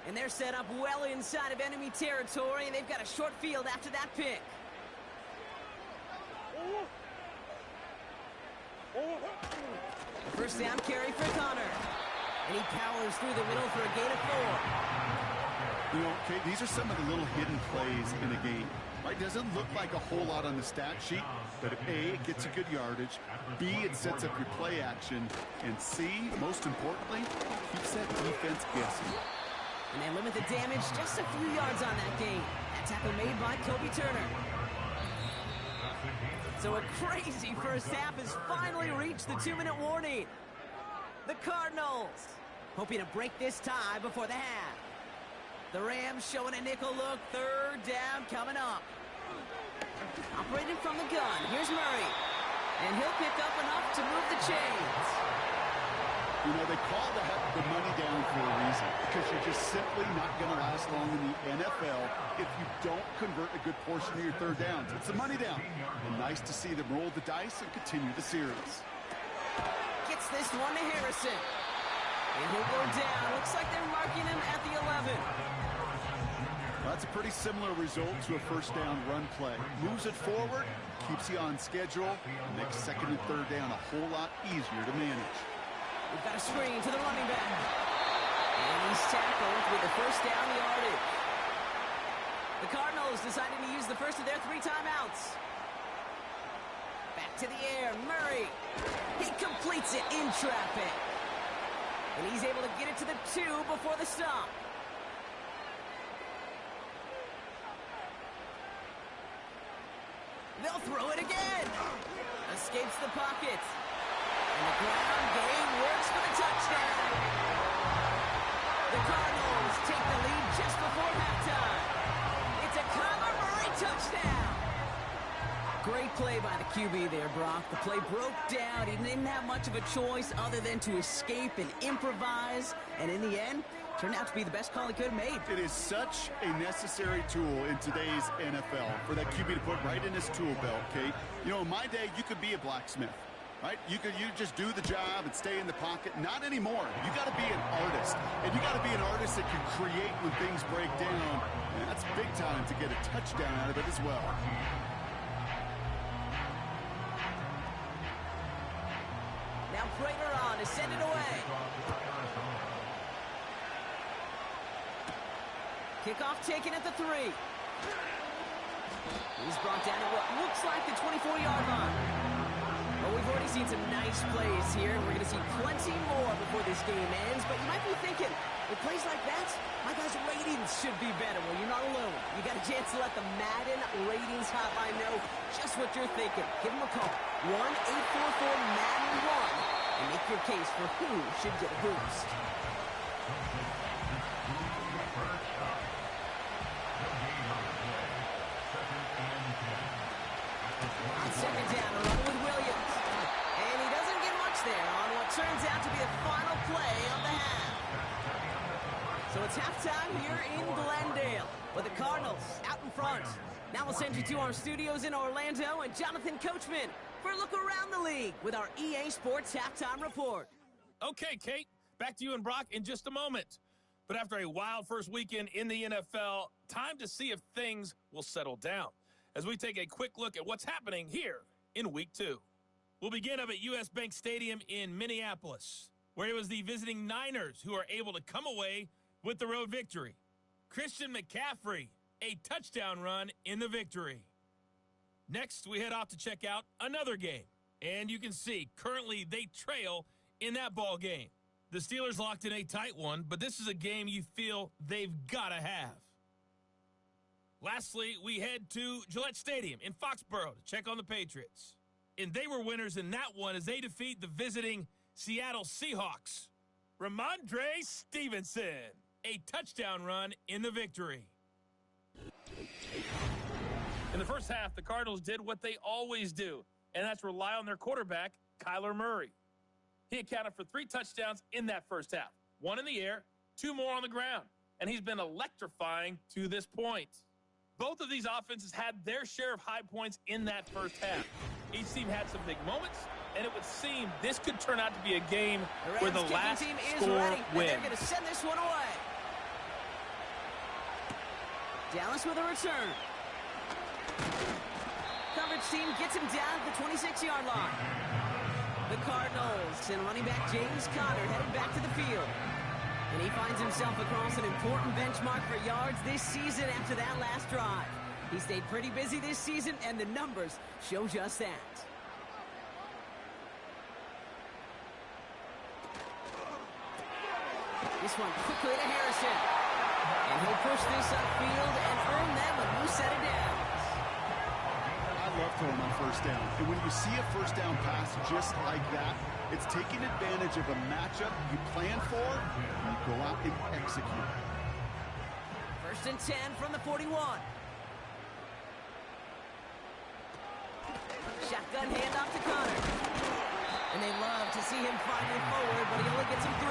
And they're set up well inside of enemy territory, and they've got a short field after that pick. First down carry for Connor. And he powers through the middle for a gain of 4. You know, Kate, these are some of the little hidden plays in a game. Right? Doesn't look like a whole lot on the stat sheet, but A, it gets a good yardage. B, it sets up your play action. And C, most importantly, keeps that defense guessing. And they limit the damage just a few yards on that gain. That tackle made by Kobe Turner. So a crazy first half has finally reached the 2-minute warning. The Cardinals hoping to break this tie before the half. The Rams showing a nickel look. 3rd down coming up. Operating from the gun. Here's Murray. And he'll pick up enough to move the chains. You know, they call that the money down for a reason, because you're just simply not going to last long in the NFL if you don't convert a good portion of your 3rd downs. It's the money down. And nice to see them roll the dice and continue the series. Gets this one to Harrison. And he'll go down. Looks like they're marking him at the 11. That's a pretty similar result to a first down run play. Moves it forward, keeps you on schedule, and makes 2nd and 3rd down a whole lot easier to manage. We've got a screen to the running back. And he's tackled with the first down yardage. The Cardinals deciding to use the first of their 3 timeouts. Back to the air, Murray. He completes it in traffic. And he's able to get it to the 2 before the stop. They'll throw it again. Escapes the pocket. And the ground game works for the touchdown. The Cardinals take the lead just before halftime. It's a Kyler Murray touchdown. Great play by the QB there, Brock. The play broke down. He didn't have much of a choice other than to escape and improvise. And in the end, turned out to be the best call he could have made. It is such a necessary tool in today's NFL for that QB to put right in his tool belt, Kate. You know, in my day, you could be a blacksmith. right? You just do the job and stay in the pocket. Not anymore. You got to be an artist, and you got to be an artist that can create when things break down. And that's big time to get a touchdown out of it as well. Now Prater on to send it away. Kickoff taken at the 3. He's brought down at what looks like the 24-yard line. Well, we've already seen some nice plays here, and we're going to see plenty more before this game ends. But you might be thinking, with plays like that, my guys' ratings should be better. Well, you're not alone. You got a chance to let the Madden ratings hotline know just what you're thinking. Give them a call, 1-844-MADDEN-1, and make your case for who should get a boost. On second down, a run with Williams. And he doesn't get much there on what turns out to be the final play of the half. So it's halftime here in Glendale with the Cardinals out in front. Now we'll send you to our studios in Orlando and Jonathan Coachman for a look around the league with our EA Sports Halftime Report. Okay, Kate, back to you and Brock in just a moment. But after a wild first weekend in the NFL, time to see if things will settle down as we take a quick look at what's happening here in Week 2. We'll begin up at US Bank Stadium in Minneapolis, where it was the visiting Niners who are able to come away with the road victory. Christian McCaffrey, a touchdown run in the victory. Next, we head off to check out another game. And you can see, currently they trail in that ball game. The Steelers locked in a tight one, but this is a game you feel they've got to have. Lastly, we head to Gillette Stadium in Foxborough to check on the Patriots. And they were winners in that one as they defeat the visiting Seattle Seahawks. Ramondre Stevenson, a touchdown run in the victory. In the first half, the Cardinals did what they always do, and that's rely on their quarterback, Kyler Murray. He accounted for 3 touchdowns in that first half, 1 in the air, 2 more on the ground, and he's been electrifying to this point. Both of these offenses had their share of high points in that first half. Each team had some big moments, and it would seem this could turn out to be a game where the last team is score ready, wins. They're going to send this one away. Dallas with a return. Coverage team gets him down at the 26-yard line. The Cardinals and running back James Conner headed back to the field. And he finds himself across an important benchmark for yards this season after that last drive. He stayed pretty busy this season, and the numbers show just that. This one quickly to Harrison. And he'll push this upfield and earn them a new set of downs. I love throwing on first down. And when you see a first down pass just like that, it's taking advantage of a matchup you plan for, and you go out and execute. First and 10 from the 41. Shotgun handoff to Conner. And they love to see him finally forward, but he only gets him 3.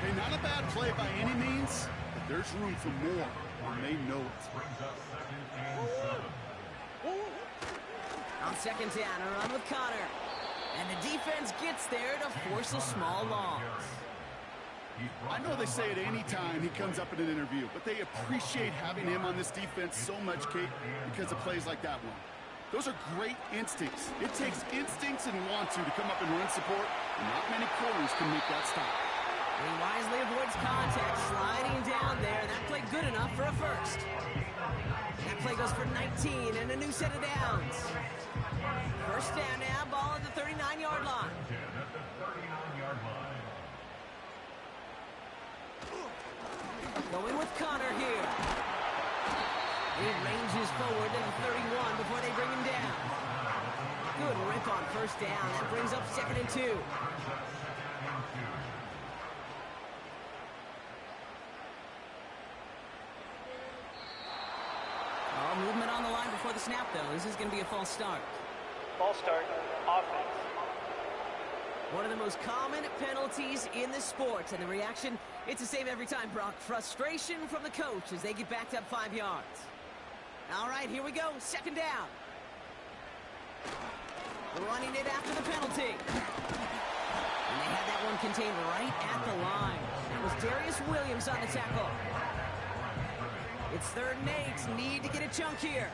Hey, not a bad play by any means, but there's room for more, and they know it. On second down, a run with Conner. And the defense gets there to force a small loss. I know they say it any time he comes up in an interview, but they appreciate having him on this defense so much, Kate, because of plays like that one. Those are great instincts. It takes instincts and want to come up and run support, and not many corners can make that stop. He wisely avoids contact, sliding down there. That play good enough for a first. That play goes for 19 and a new set of downs. First down now, ball at the 39-yard line. Going with Conner here. He ranges forward to the 31 before they bring him down. Good rip on first down. That brings up 2nd and 2. Movement on the line before the snap, though. This is going to be a false start. False start, offense. One of the most common penalties in the sport, and the reaction, it's the same every time, Brock. Frustration from the coach as they get backed up 5 yards. All right, here we go. Second down. Running it after the penalty. And they had that one contained right at the line. It was Darius Williams on the tackle. It's 3rd and 8. Need to get a chunk here.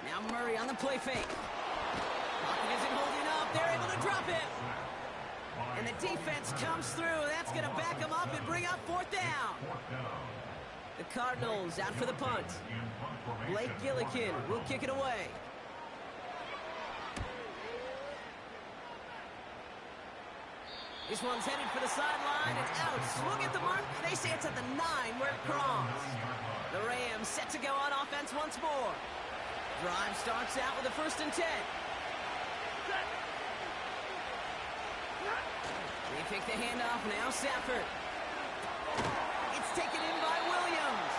Now Murray on the play fake. Pocket isn't holding up. They're able to drop it. And the defense comes through. That's going to back them up and bring up 4th down. The Cardinals out for the punt. Blake Gillikin will kick it away. This one's headed for the sideline. It's out. Swung at the mark. They say it's at the 9 where it crossed. The Rams set to go on offense once more. Drive starts out with a 1st and 10. They pick the handoff now. Stafford. It's taken in by Williams.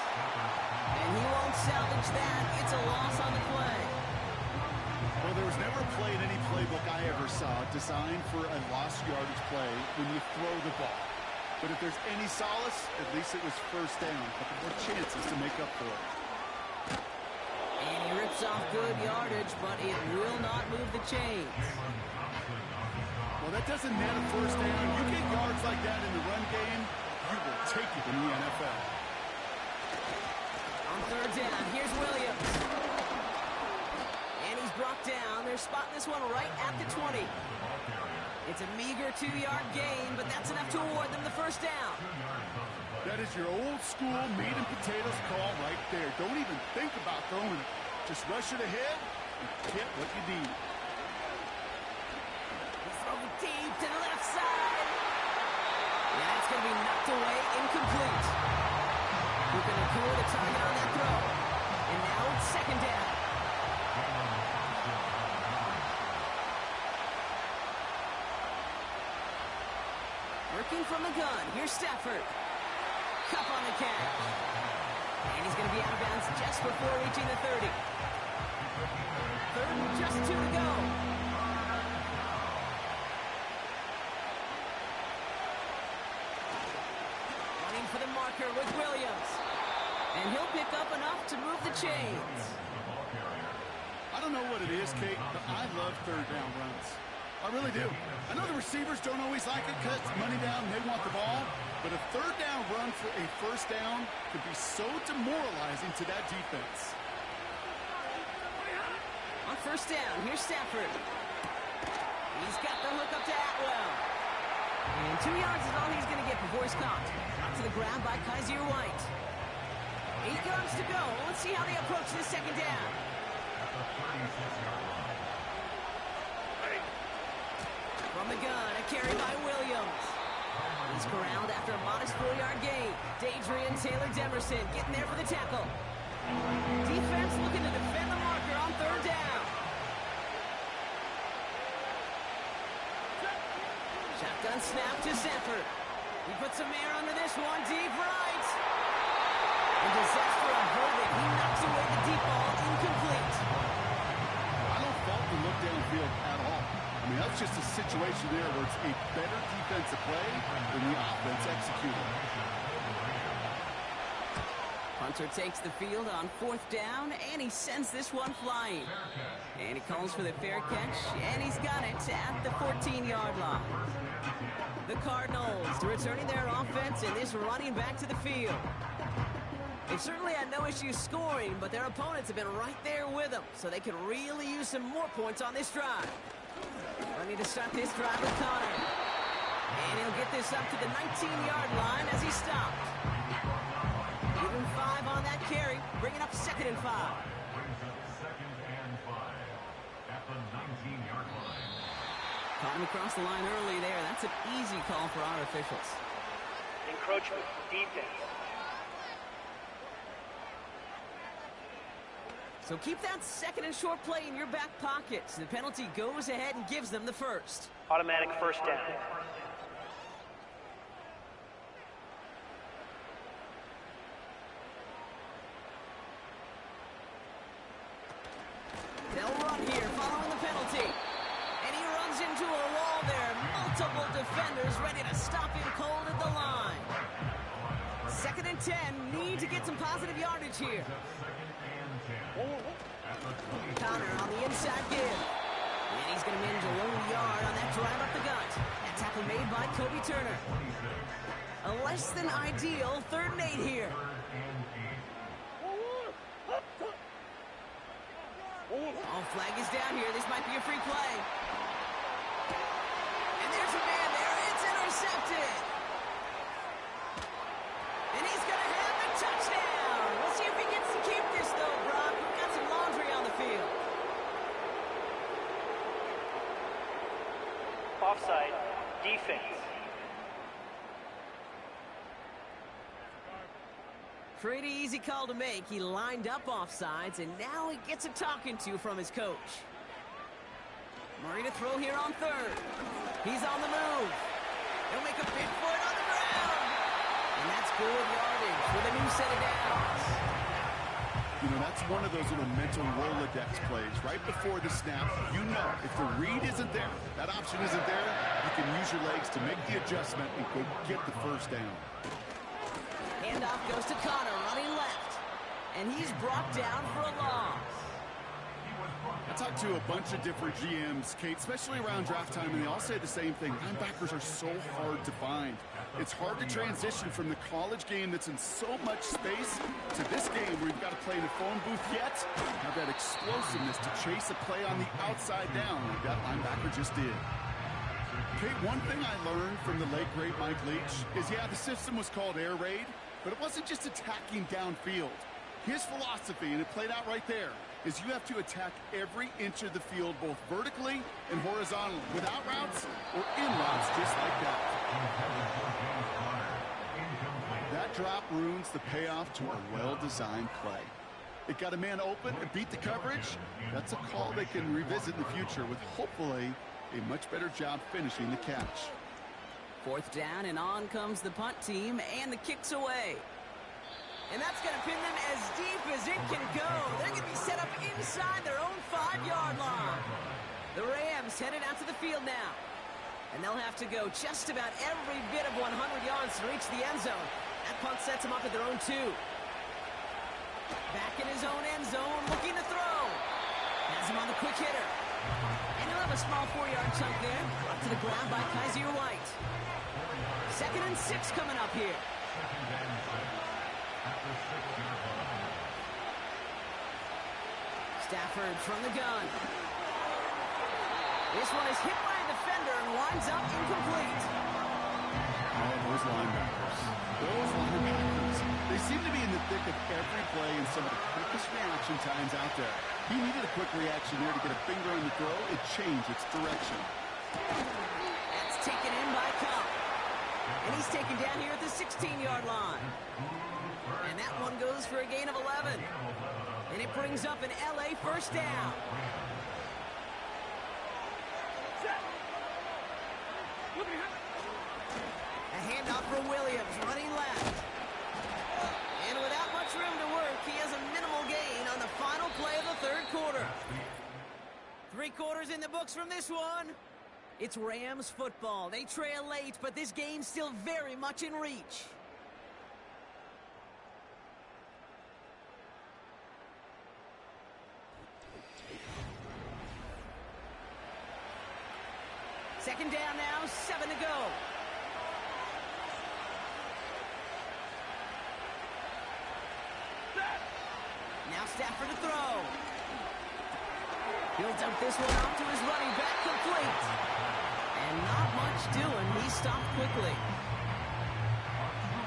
And he won't salvage that. It's a loss on the play. Well, there was never a play in any playbook I ever saw designed for a lost yardage play when you throw the ball. But if there's any solace, at least it was 1st down. A couple more chances to make up for it. And he rips off good yardage, but it will not move the chains. Well, that doesn't net a 1st down. You get yards like that in the run game, you will take it in the NFL. On 3rd down, here's Williams. And he's brought down. They're spotting this one right at the 20. It's a meager 2-yard gain, but that's enough to award them the 1st down. That is your old school meat and potatoes call right there. Don't even think about throwing it. Just rush it ahead and get what you need. Throw it deep to the left side. And that's going to be knocked away, incomplete. Puka Nacua the target on that throw. And now it's 2nd down. Working from the gun. Here's Stafford. Cup on the catch. And he's going to be out of bounds just before reaching the 30. 3rd and just 2 to go. Running for the marker with Williams. And he'll pick up enough to move the chains. I don't know what it is, Kate, but I love 3rd down runs. I really do. I know the receivers don't always like it because it's money down and they want the ball, but a 3rd down run for a 1st down could be so demoralizing to that defense. On 1st down, here's Stafford. He's got the hook up to Atwell. And 2 yards is all he's going to get before he's caught. Up to the ground by Kaiser White. 8 yards to go. Let's see how they approach this 2nd down. From the gun, a carry by Williams. He's corralled after a modest 4-yard gain. Dadrian Taylor-Demerson getting there for the tackle. Defense looking to defend the marker on 3rd down. Shotgun snap to Stafford. He puts some air under this one, deep right. A disaster averted. He knocks away the deep ball, incomplete. I don't fault the look downfield at all. I mean, that's just a situation there where it's a better defensive play than the offense executed. Hunter takes the field on 4th down, and he sends this one flying. And he calls for the fair catch, and he's got it at the 14-yard line. The Cardinals returning their offense and this running back to the field. They've certainly had no issues scoring, but their opponents have been right there with them, so they could really use some more points on this drive. Running to start this drive with Connor. And he'll get this up to the 19-yard line as he stopped. Even 5 on that carry, bringing up 2nd and 5. Brings up 2nd and 5 at the 19-yard line. Caught him across the line early there. That's an easy call for our officials. Encroachment, defense. So keep that 2nd and short play in your back pockets. The penalty goes ahead and gives them the 1st. Automatic 1st down. They'll run here following the penalty. And he runs into a wall there. Multiple defenders ready to stop him cold at the line. 2nd and 10. Need to get some positive yardage here. Connor on the inside give. And he's going to manage a lone yard on that drive up the gut. That tackle made by Kobe Turner. A less than ideal 3rd and 8 here. Oh, flag is down here. This might be a free play. And there's a man there. It's intercepted. And he's going to have the touchdown. We'll see if he gets to keep this, though, Brock. We've got some laundry on the field. Offside. Defense. Pretty easy call to make. He lined up offsides, and now he gets a talking to from his coach. Murray to throw here on 3rd. He's on the move. He'll make a big foot on the ground. And that's good yardage with a new set of downs. You know, that's one of those little mental Rolodex plays. Right before the snap, you know if the read isn't there, that option isn't there, you can use your legs to make the adjustment and go get the 1st down. Handoff goes to Connor, running left. And he's brought down for a loss. I talked to a bunch of different GMs, Kate, especially around draft time, and they all say the same thing. Linebackers are so hard to find. It's hard to transition from the college game that's in so much space to this game where you've got to play in a phone booth yet have that explosiveness to chase a play on the outside down like that linebacker just did. Kate, one thing I learned from the late, great Mike Leach is, yeah, the system was called air raid, but it wasn't just attacking downfield. His philosophy, and it played out right there, is you have to attack every inch of the field, both vertically and horizontally, without routes or in routes, just like that. That drop ruins the payoff to a well-designed play. It got a man open and beat the coverage. That's a call they can revisit in the future with, hopefully, a much better job finishing the catch. 4th down, and on comes the punt team, and the kick's away. And that's going to pin them as deep as it can go. They're going to be set up inside their own 5-yard line. The Rams headed out to the field now. And they'll have to go just about every bit of 100 yards to reach the end zone. That punt sets them up at their own 2. Back in his own end zone, looking to throw. Has him on the quick hitter. And he'll have a small 4-yard chunk there. Up to the ground by Kaiser White. 2nd and 6 coming up here. Stafford from the gun. This one is hit by a defender and winds up incomplete. Oh, those linebackers. Those linebackers. They seem to be in the thick of every play and some of the quickest reaction times out there. He needed a quick reaction there to get a finger on the throw. It changed its direction. That's taken in by Cup. And he's taken down here at the 16-yard line. And that one goes for a gain of 11. And it brings up an LA 1st down. A handoff for Williams, running left. And without much room to work, he has a minimal gain on the final play of the 3rd quarter. 3 quarters in the books from this one. It's Rams football. They trail late, but this game's still very much in reach. Second down now, 7 to go. Now Stafford to throw. He'll dump this one off to his running back, complete. And not much doing. He stopped quickly.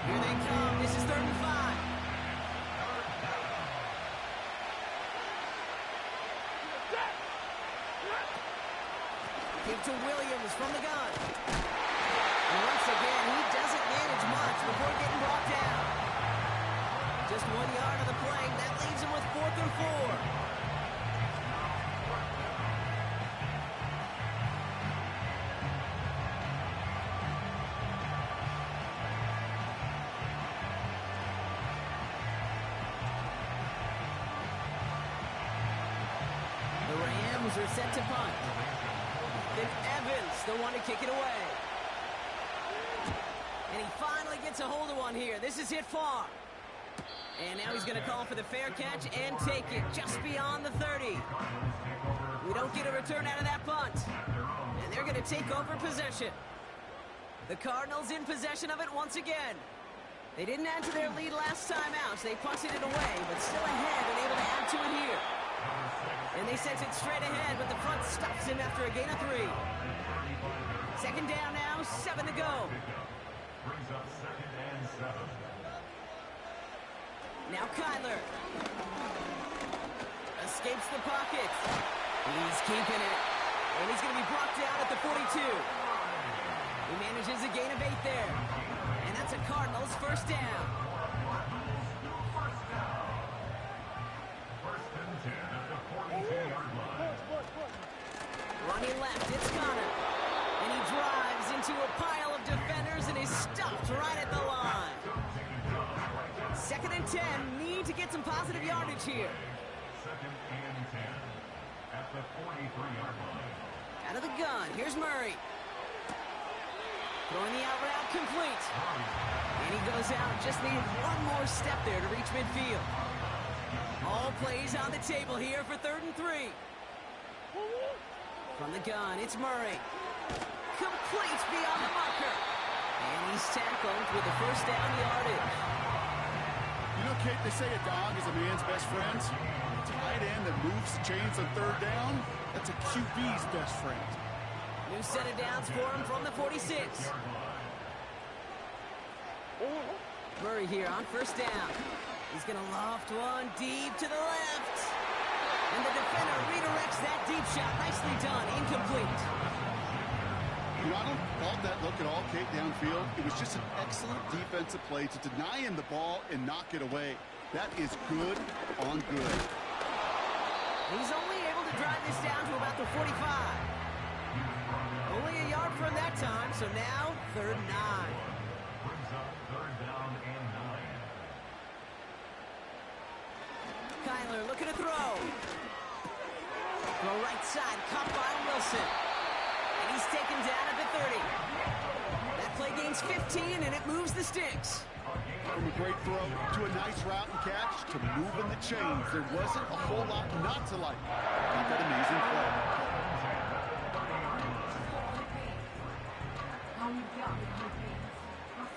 Here they come. This is 3rd and 5. Give to Williams from the gun. And once again, he doesn't manage much before getting brought down. Just 1 yard of the play. That leaves him with 4th and 4. The Rams are set to punt. Then Evans, the one to kick it away. And he finally gets a hold of one here. This is hit far. And now he's going to call for the fair catch and take it just beyond the 30. We don't get a return out of that punt. And they're going to take over possession. The Cardinals in possession of it once again. They didn't add to their lead last time out, so they punted it away, but still ahead and able to add to it here. And they sent it straight ahead, but the front stops him after a gain of 3. Second down now, 7 to go. Brings up 2nd and 7. Now Kyler. Escapes the pocket. He's keeping it. And he's going to be brought down at the 42. He manages a gain of 8 there. And that's a Cardinals first down. First and 10 at the 42-yard line. Running left, it's Connor. And he drives into a pile of defenders and is stopped right at the line. 2nd and 10, need to get some positive yardage here. 2nd and 10 at the 43-yard line. Out of the gun, here's Murray. Throwing the out route complete. And he goes out, just needed one more step there to reach midfield. All plays on the table here for 3rd and 3. From the gun, it's Murray. Complete beyond the marker. And he's tackled with the first down yardage. You know, Kate, they say a dog is a man's best friend. A tight end that moves the chains on 3rd down, that's a QB's best friend. New set of downs for him from the 46. Murray here on first down. He's going to loft one deep to the left. And the defender redirects that deep shot. Nicely done. Incomplete. You know, I don't fault that look at all, Kate, downfield. It was just an excellent defensive play to deny him the ball and knock it away. That is good on good. He's only able to drive this down to about the 45. Only a yard from that time, so now 3rd and 9. Brings up 3rd down and 9. Kyler looking to throw. Throw right side, caught by Wilson. And he's taken down at the 30. That play gains 15, and it moves the sticks. From a great throw to a nice route and catch to moving the chains. There wasn't a whole lot not to like. Not that amazing play.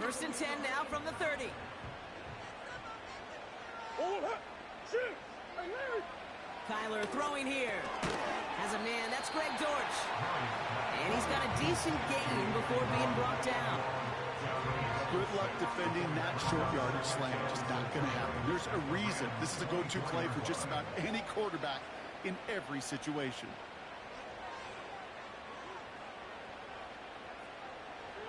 1st and 10 now from the 30. Kyler throwing here. Has a man, that's Greg Dortch. And he's got a decent gain before being brought down. Good luck defending that short yardage slant. Just not going to happen. There's a reason this is a go-to play for just about any quarterback in every situation.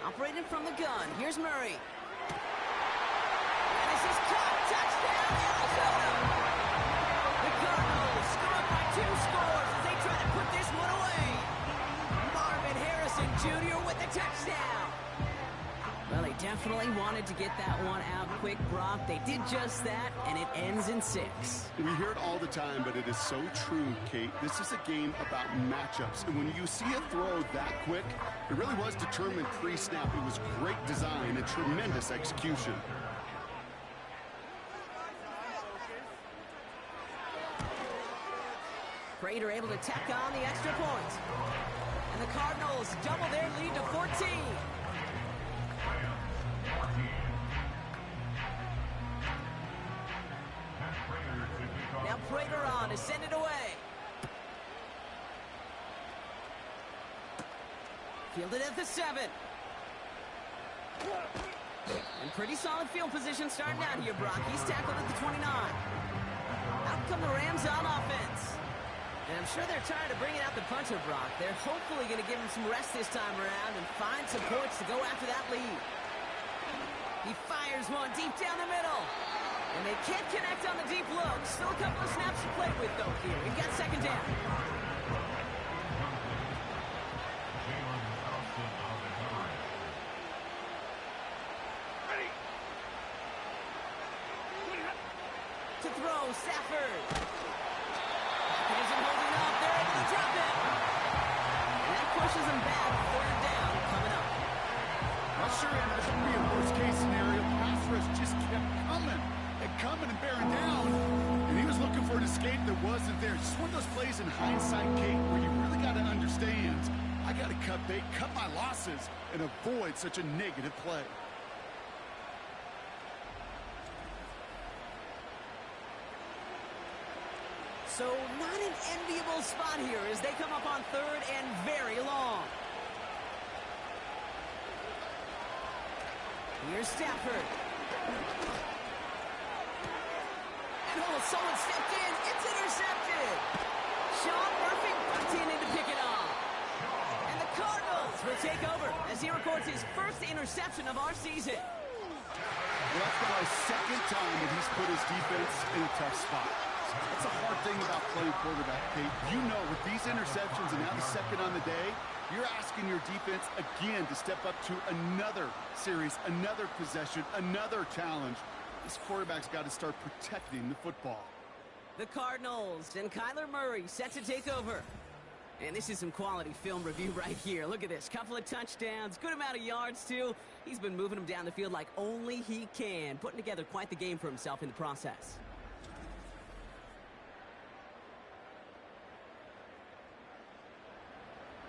Operating from the gun, here's Murray. And this is caught. Touchdown, Arizona! The Cardinals score up by 2 scores as they try to put this one away. Marvin Harrison Jr. with the touchdown. Well, they definitely wanted to get that one out quick, Brock. They did just that, and it ends in 6. We hear it all the time, but it is so true, Kate. This is a game about matchups. And when you see a throw that quick, it really was determined pre-snap. It was great design and tremendous execution. Prater able to tack on the extra point. And the Cardinals double their lead to 14. Now Prater on to send it away. Fielded at the 7. And pretty solid field position starting out here, Brock. He's tackled at the 29. Out come the Rams on offense. And I'm sure they're tired of bringing out the puncher, Brock. They're hopefully going to give him some rest this time around and find some points to go after that lead. He fires one deep down the middle. And they can't connect on the deep look. Still a couple of snaps to play with, though, here. We've got 2nd down. To throw, Stafford. He isn't holding up. They're able to drop it. And that pushes him back. 3rd down coming up. Well, sure, and this would be a worst-case scenario. Pass rush just kept coming and coming and that wasn't there. Just one of those plays in hindsight, Kate, where you really got to understand, I got to cut bait, cut my losses, and avoid such a negative play. So not an enviable spot here as they come up on third and very long. Here's Stafford. And someone stepped in. It's intercepted. Sean Murphy continuing to pick it off. And the Cardinals will take over as he records his first interception of our season. Well, that's now his second time that he's put his defense in a tough spot. That's a hard thing about playing quarterback, Kate. You know, with these interceptions and now the second on the day, you're asking your defense again to step up to another series, another possession, another challenge. This quarterback's got to start protecting the football. The Cardinals and Kyler Murray set to take over. And this is some quality film review right here. Look at this. Couple of touchdowns, good amount of yards, too. He's been moving them down the field like only he can, putting together quite the game for himself in the process.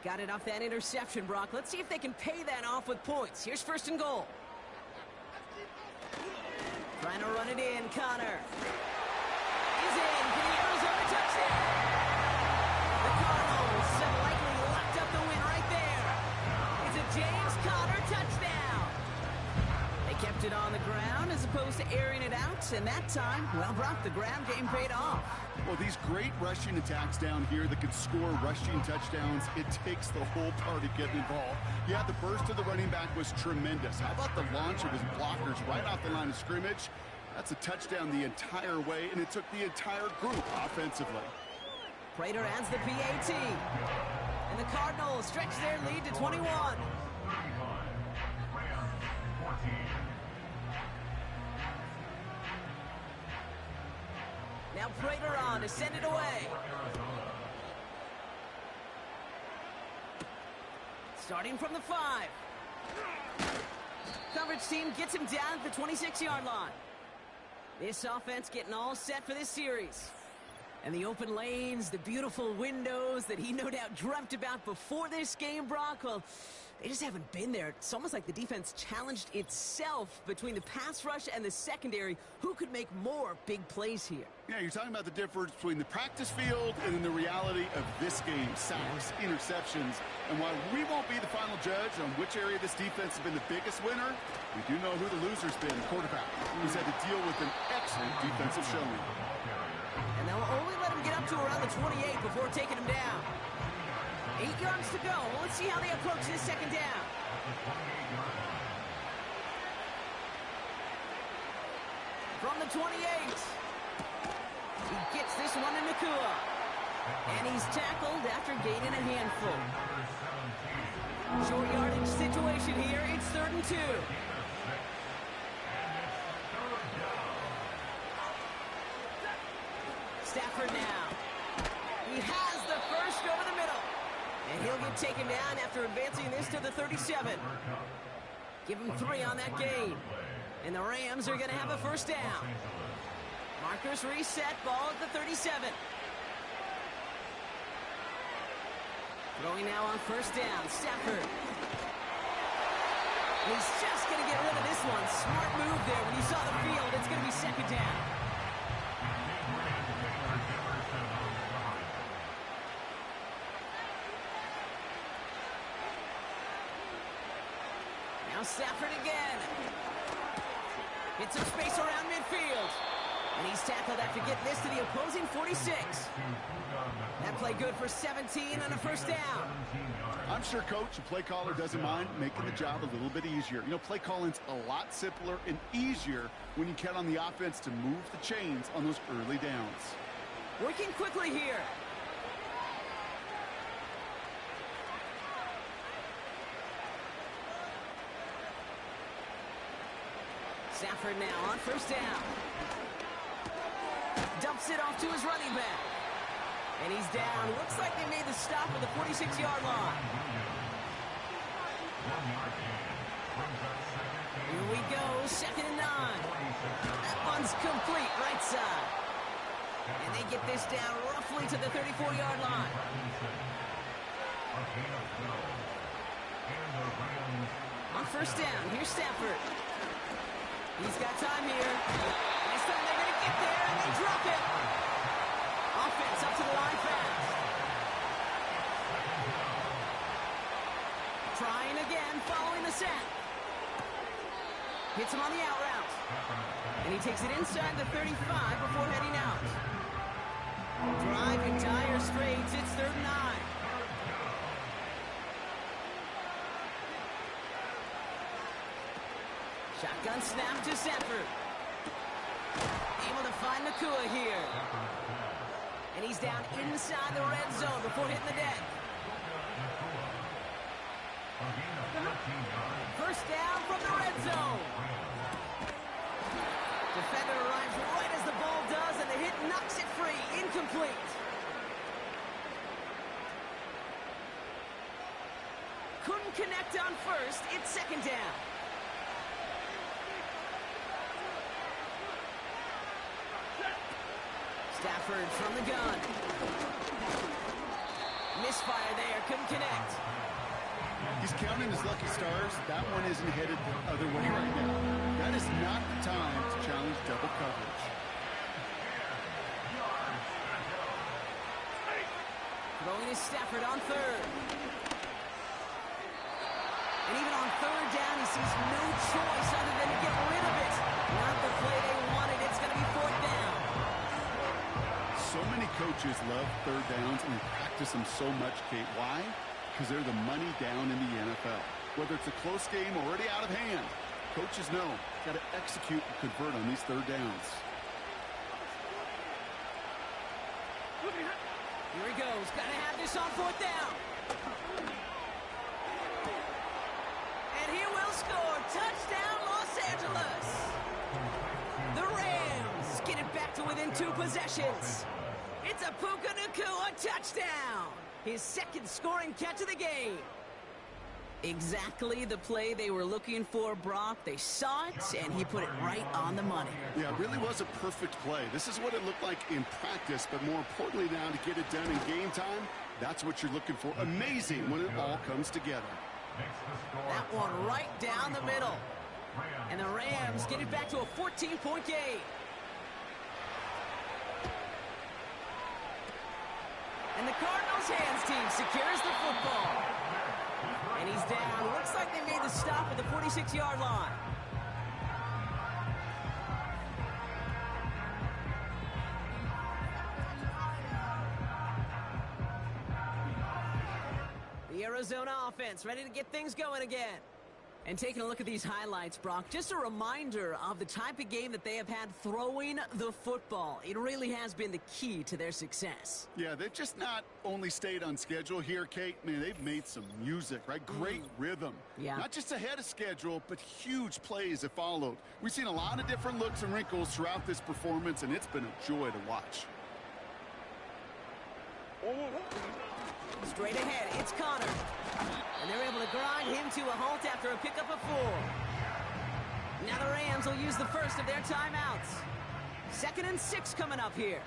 Got it off that interception, Brock. Let's see if they can pay that off with points. Here's first and goal. Trying to run it in, Connor. He's in for the Arizona touchdown. The Cardinals have likely locked up the win right there. It's a James Conner touchdown. They kept it on the ground as opposed to airing it out, and that time, well, Brock, the ground game paid off. Well, these great rushing attacks down here that can score rushing touchdowns, it takes the whole party getting involved. Yeah, the burst of the running back was tremendous. How about the launch of his blockers right off the line of scrimmage? That's a touchdown the entire way, and it took the entire group offensively. Prater adds the PAT. And the Cardinals stretch their lead to 21. Now Prater on to send it away. Starting from the 5. Coverage team gets him down at the 26-yard line. This offense getting all set for this series. And the open lanes, the beautiful windows that he no doubt dreamt about before this game, Brock, well, they just haven't been there. It's almost like the defense challenged itself between the pass rush and the secondary. Who could make more big plays here? Yeah, you're talking about the difference between the practice field and then the reality of this game. Sacks, interceptions. And while we won't be the final judge on which area this defense has been the biggest winner, we do know who the loser's been, the quarterback, who's had to deal with an excellent defensive showing. And they'll only let him get up to around the 28 before taking him down. 8 yards to go. Let's see how they approach this second down. From the 28. He gets this one to Nakua. And he's tackled after gaining a handful. Short yardage situation here. It's 3rd and 2. Stafford now. He has the first over the middle. And he'll get taken down after advancing this to the 37. Give him 3 on that gain. And the Rams are going to have a first down. Markers reset, ball at the 37. Throwing now on first down, Stafford. He's just going to get rid of this one. Smart move there. When you saw the field, it's going to be second down. Now Stafford again. Gets some space around midfield. And he's tackled after getting this to the opposing 46. That play good for 17 on a first down. I'm sure Coach, the play caller, doesn't mind making the job a little bit easier. You know, play calling's a lot simpler and easier when you count on the offense to move the chains on those early downs. Working quickly here. Stafford now on first down. Dumps it off to his running back. And he's down. Looks like they made the stop at the 46-yard line. Here we go, 2nd and 9. That one's complete right side. And they get this down roughly to the 34-yard line. On first down, here's Stafford. He's got time here. This time they're going to get there, and they drop it. Offense up to the line fast. Trying again, following the sack. Hits him on the out route. And he takes it inside the 35 before heading out. Drive in dire straits. It's 3rd and 9. Shotgun snap to Stafford. Able to find Nakua here. And he's down inside the red zone before hitting the deck. First down from the red zone. Defender arrives right as the ball does, and the hit knocks it free. Incomplete. Couldn't connect on first. It's 2nd down. Stafford from the gun. Misfire there. Couldn't connect. He's counting his lucky stars. That one isn't headed the other way right now. That is not the time to challenge double coverage. Throwing is Stafford on 3rd. And even on 3rd down, he sees no choice other than to get rid of it. Not the play they wanted. It's going to be 4th down. So many coaches love 3rd downs and practice them so much, Kate. Why? Because they're the money down in the NFL. Whether it's a close game or already out of hand, coaches know got to execute and convert on these 3rd downs. Here he goes. Got to have this on 4th down. And he will score. Touchdown, Los Angeles. The Rams get it back to within 2 possessions. It's a Puka Nakua touchdown. His 2nd scoring catch of the game. Exactly the play they were looking for, Brock. They saw it, and he put it right on the money. Yeah, it really was a perfect play. This is what it looked like in practice, but more importantly now to get it done in game time, that's what you're looking for. Amazing when it all comes together. That one right down the middle. And the Rams get it back to a 14-point game. And the Cardinals hands team secures the football. And he's down. Looks like they made the stop at the 46-yard line. The Arizona offense ready to get things going again. And taking a look at these highlights, Brock, just a reminder of the type of game that they have had throwing the football. It really has been the key to their success. Yeah, they've just not only stayed on schedule here, Kate. I mean, they've made some music, right? Great rhythm. Yeah. Not just ahead of schedule, but huge plays have followed. We've seen a lot of different looks and wrinkles throughout this performance, and it's been a joy to watch. Straight ahead, it's Connor. And they're able to grind him to a halt after a pickup of 4. Now the Rams will use the first of their timeouts. 2nd and 6 coming up here.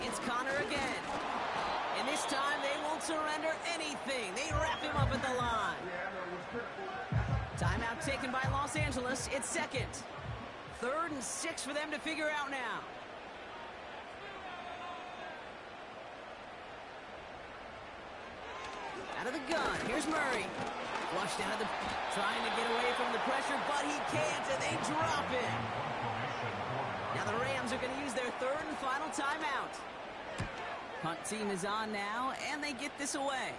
It's Connor again. And this time they won't surrender anything. They wrap him up at the line. Timeout taken by Los Angeles. It's 2nd. 3rd and 6 for them to figure out now. Out of the gun. Here's Murray. Flushed out of the... Trying to get away from the pressure, but he can't, and they drop it. Now the Rams are going to use their 3rd and final timeout. Punt team is on now, and they get this away.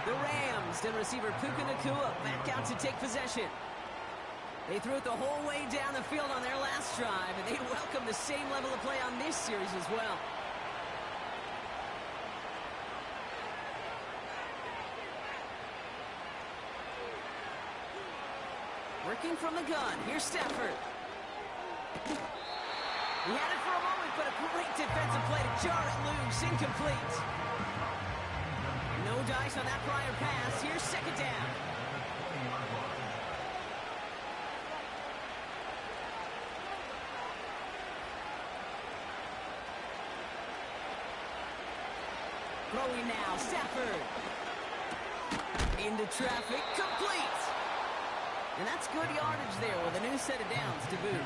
The Rams, the receiver Puka Nakua, back out to take possession. They threw it the whole way down the field on their last drive, and they welcome the same level of play on this series as well. Working from the gun. Here's Stafford. He had it for a moment, but a great defensive play to jar it loose. Incomplete. No dice on that prior pass. Here's 2nd down. Throwing now, Stafford. Into traffic, complete. And that's good yardage there with a new set of downs to boot.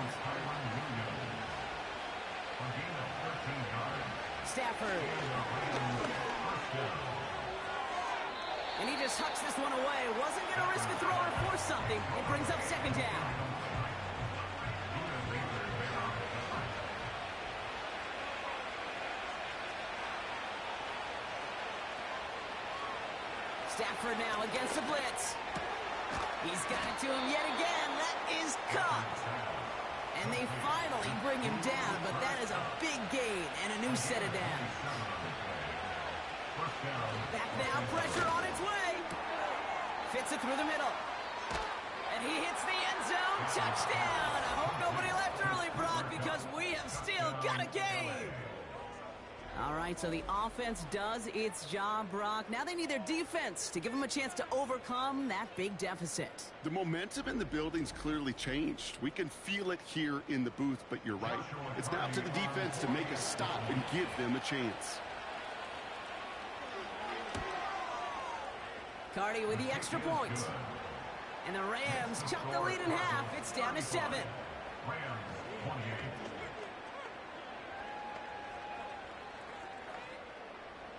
Stafford. And he just hucks this one away. Wasn't going to risk a throw or force something. It brings up second down. Stafford now against the blitz. He's got it to him yet again. That is caught. And they finally bring him down, but that is a big gain and a new set of downs. Back now, pressure on its way. Fits it through the middle. And he hits the end zone. Touchdown. I hope nobody left early, Brock, because we have still got a game. All right, so the offense does its job, Brock. Now they need their defense to give them a chance to overcome that big deficit. The momentum in the building's clearly changed. We can feel it here in the booth, but you're right. It's now up to the defense to make a stop and give them a chance. Cardi with the extra point. And the Rams chop the lead in half. It's down to 7.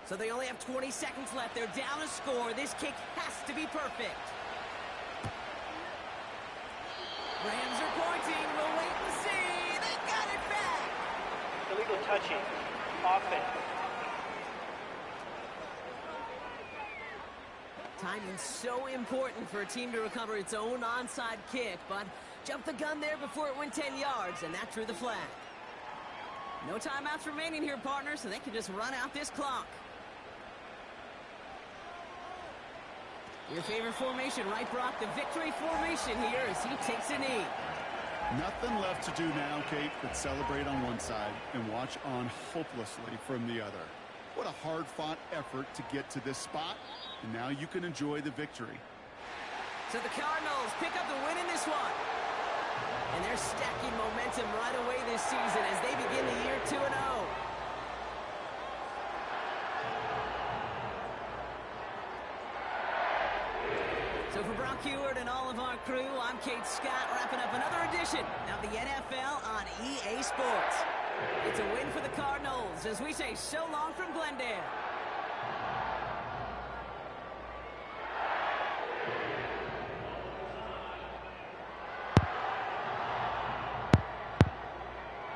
So they only have 20 seconds left. They're down a score. This kick has to be perfect. Rams are pointing. We'll wait and see. They got it back. Illegal touching. Offense. Timing's so important for a team to recover its own onside kick, but jumped the gun there before it went 10 yards, and that drew the flag. No timeouts remaining here, partner, so they can just run out this clock. Your favorite formation, right, Brock? The victory formation here as he takes a knee. Nothing left to do now, Kate, but celebrate on one side and watch on hopelessly from the other. What a hard-fought effort to get to this spot, and now you can enjoy the victory. So the Cardinals pick up the win in this one. And they're stacking momentum right away this season as they begin the year 2-0. So for Brock Heward and all of our crew, I'm Kate Scott, wrapping up another edition of the NFL on EA Sports. It's a win for the Cardinals as we say so long from Glendale.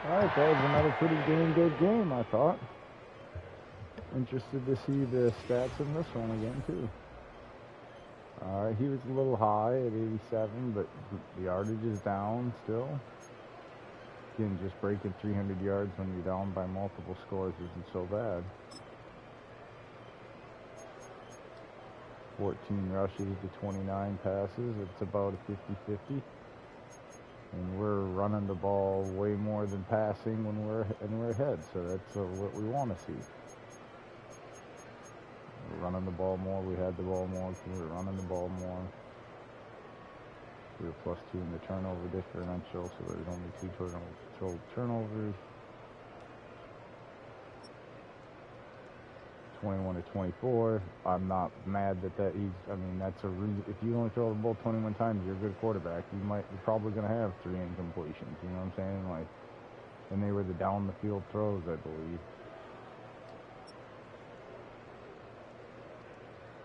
All right, that was another pretty dang good game, I thought. Interested to see the stats in this one again, too. All right, he was a little high at 87, but the yardage is down still. Again, just breaking 300 yards when you're down by multiple scores isn't so bad. 14 rushes to 29 passes. It's about a 50-50. And we're running the ball way more than passing when we're ahead. So that's what we want to see. We're running the ball more. We had the ball more. We were running the ball more. We were +2 in the turnover differential, so there's only 2 total turnovers. 21-24. I'm not mad that he's. I mean, that's a reason. If you only throw the ball 21 times, you're a good quarterback. You're probably going to have 3 incompletions. You know what I'm saying? Like, and they were the down the field throws, I believe.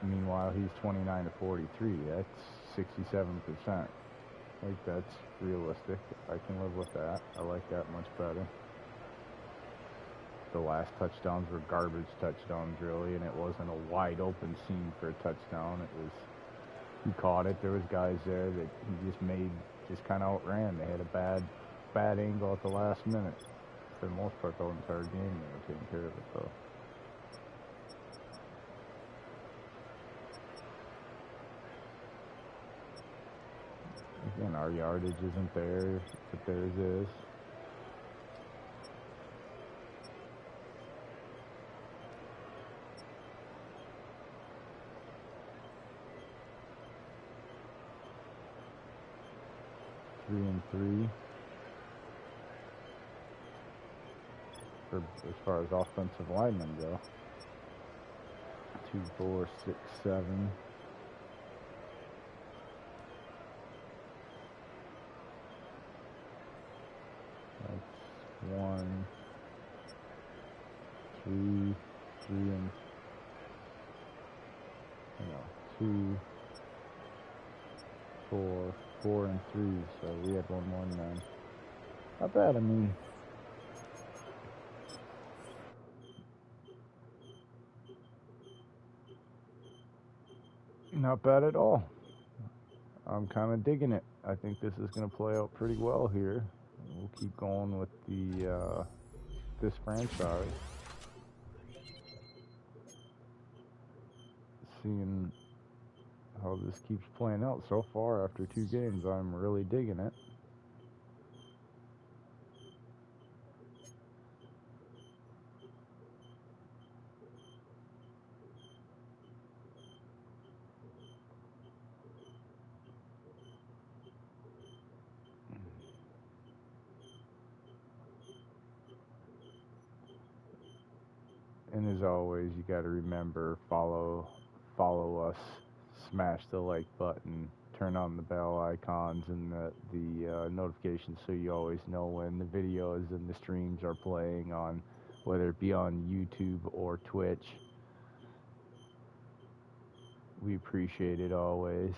Meanwhile, he's 29-43. That's 67%. Like, that's realistic. I can live with that. I like that much better. The last touchdowns were garbage touchdowns, really, and it wasn't a wide open seam for a touchdown. It was, he caught it. There was guys there that he just kind of outran. They had a bad angle at the last minute. For the most part, the entire game, they were taking care of it, though. Again, our yardage isn't there, but theirs is. Three and 3 as far as offensive linemen go. 2, 4, 6, 7. That's 1, 3, 3 and 2, 4, 4 and 3. So we had one more than them. Not bad. I mean, not bad at all. I'm kind of digging it. I think this is going to play out pretty well here. We'll keep going with the this franchise. Seeing how this keeps playing out so far after 2 games, I'm really digging it. And as always, you got to remember, follow us, smash the like button, turn on the bell icons and the notifications so you always know when the videos and the streams are playing on, whether it be on YouTube or Twitch. We appreciate it always.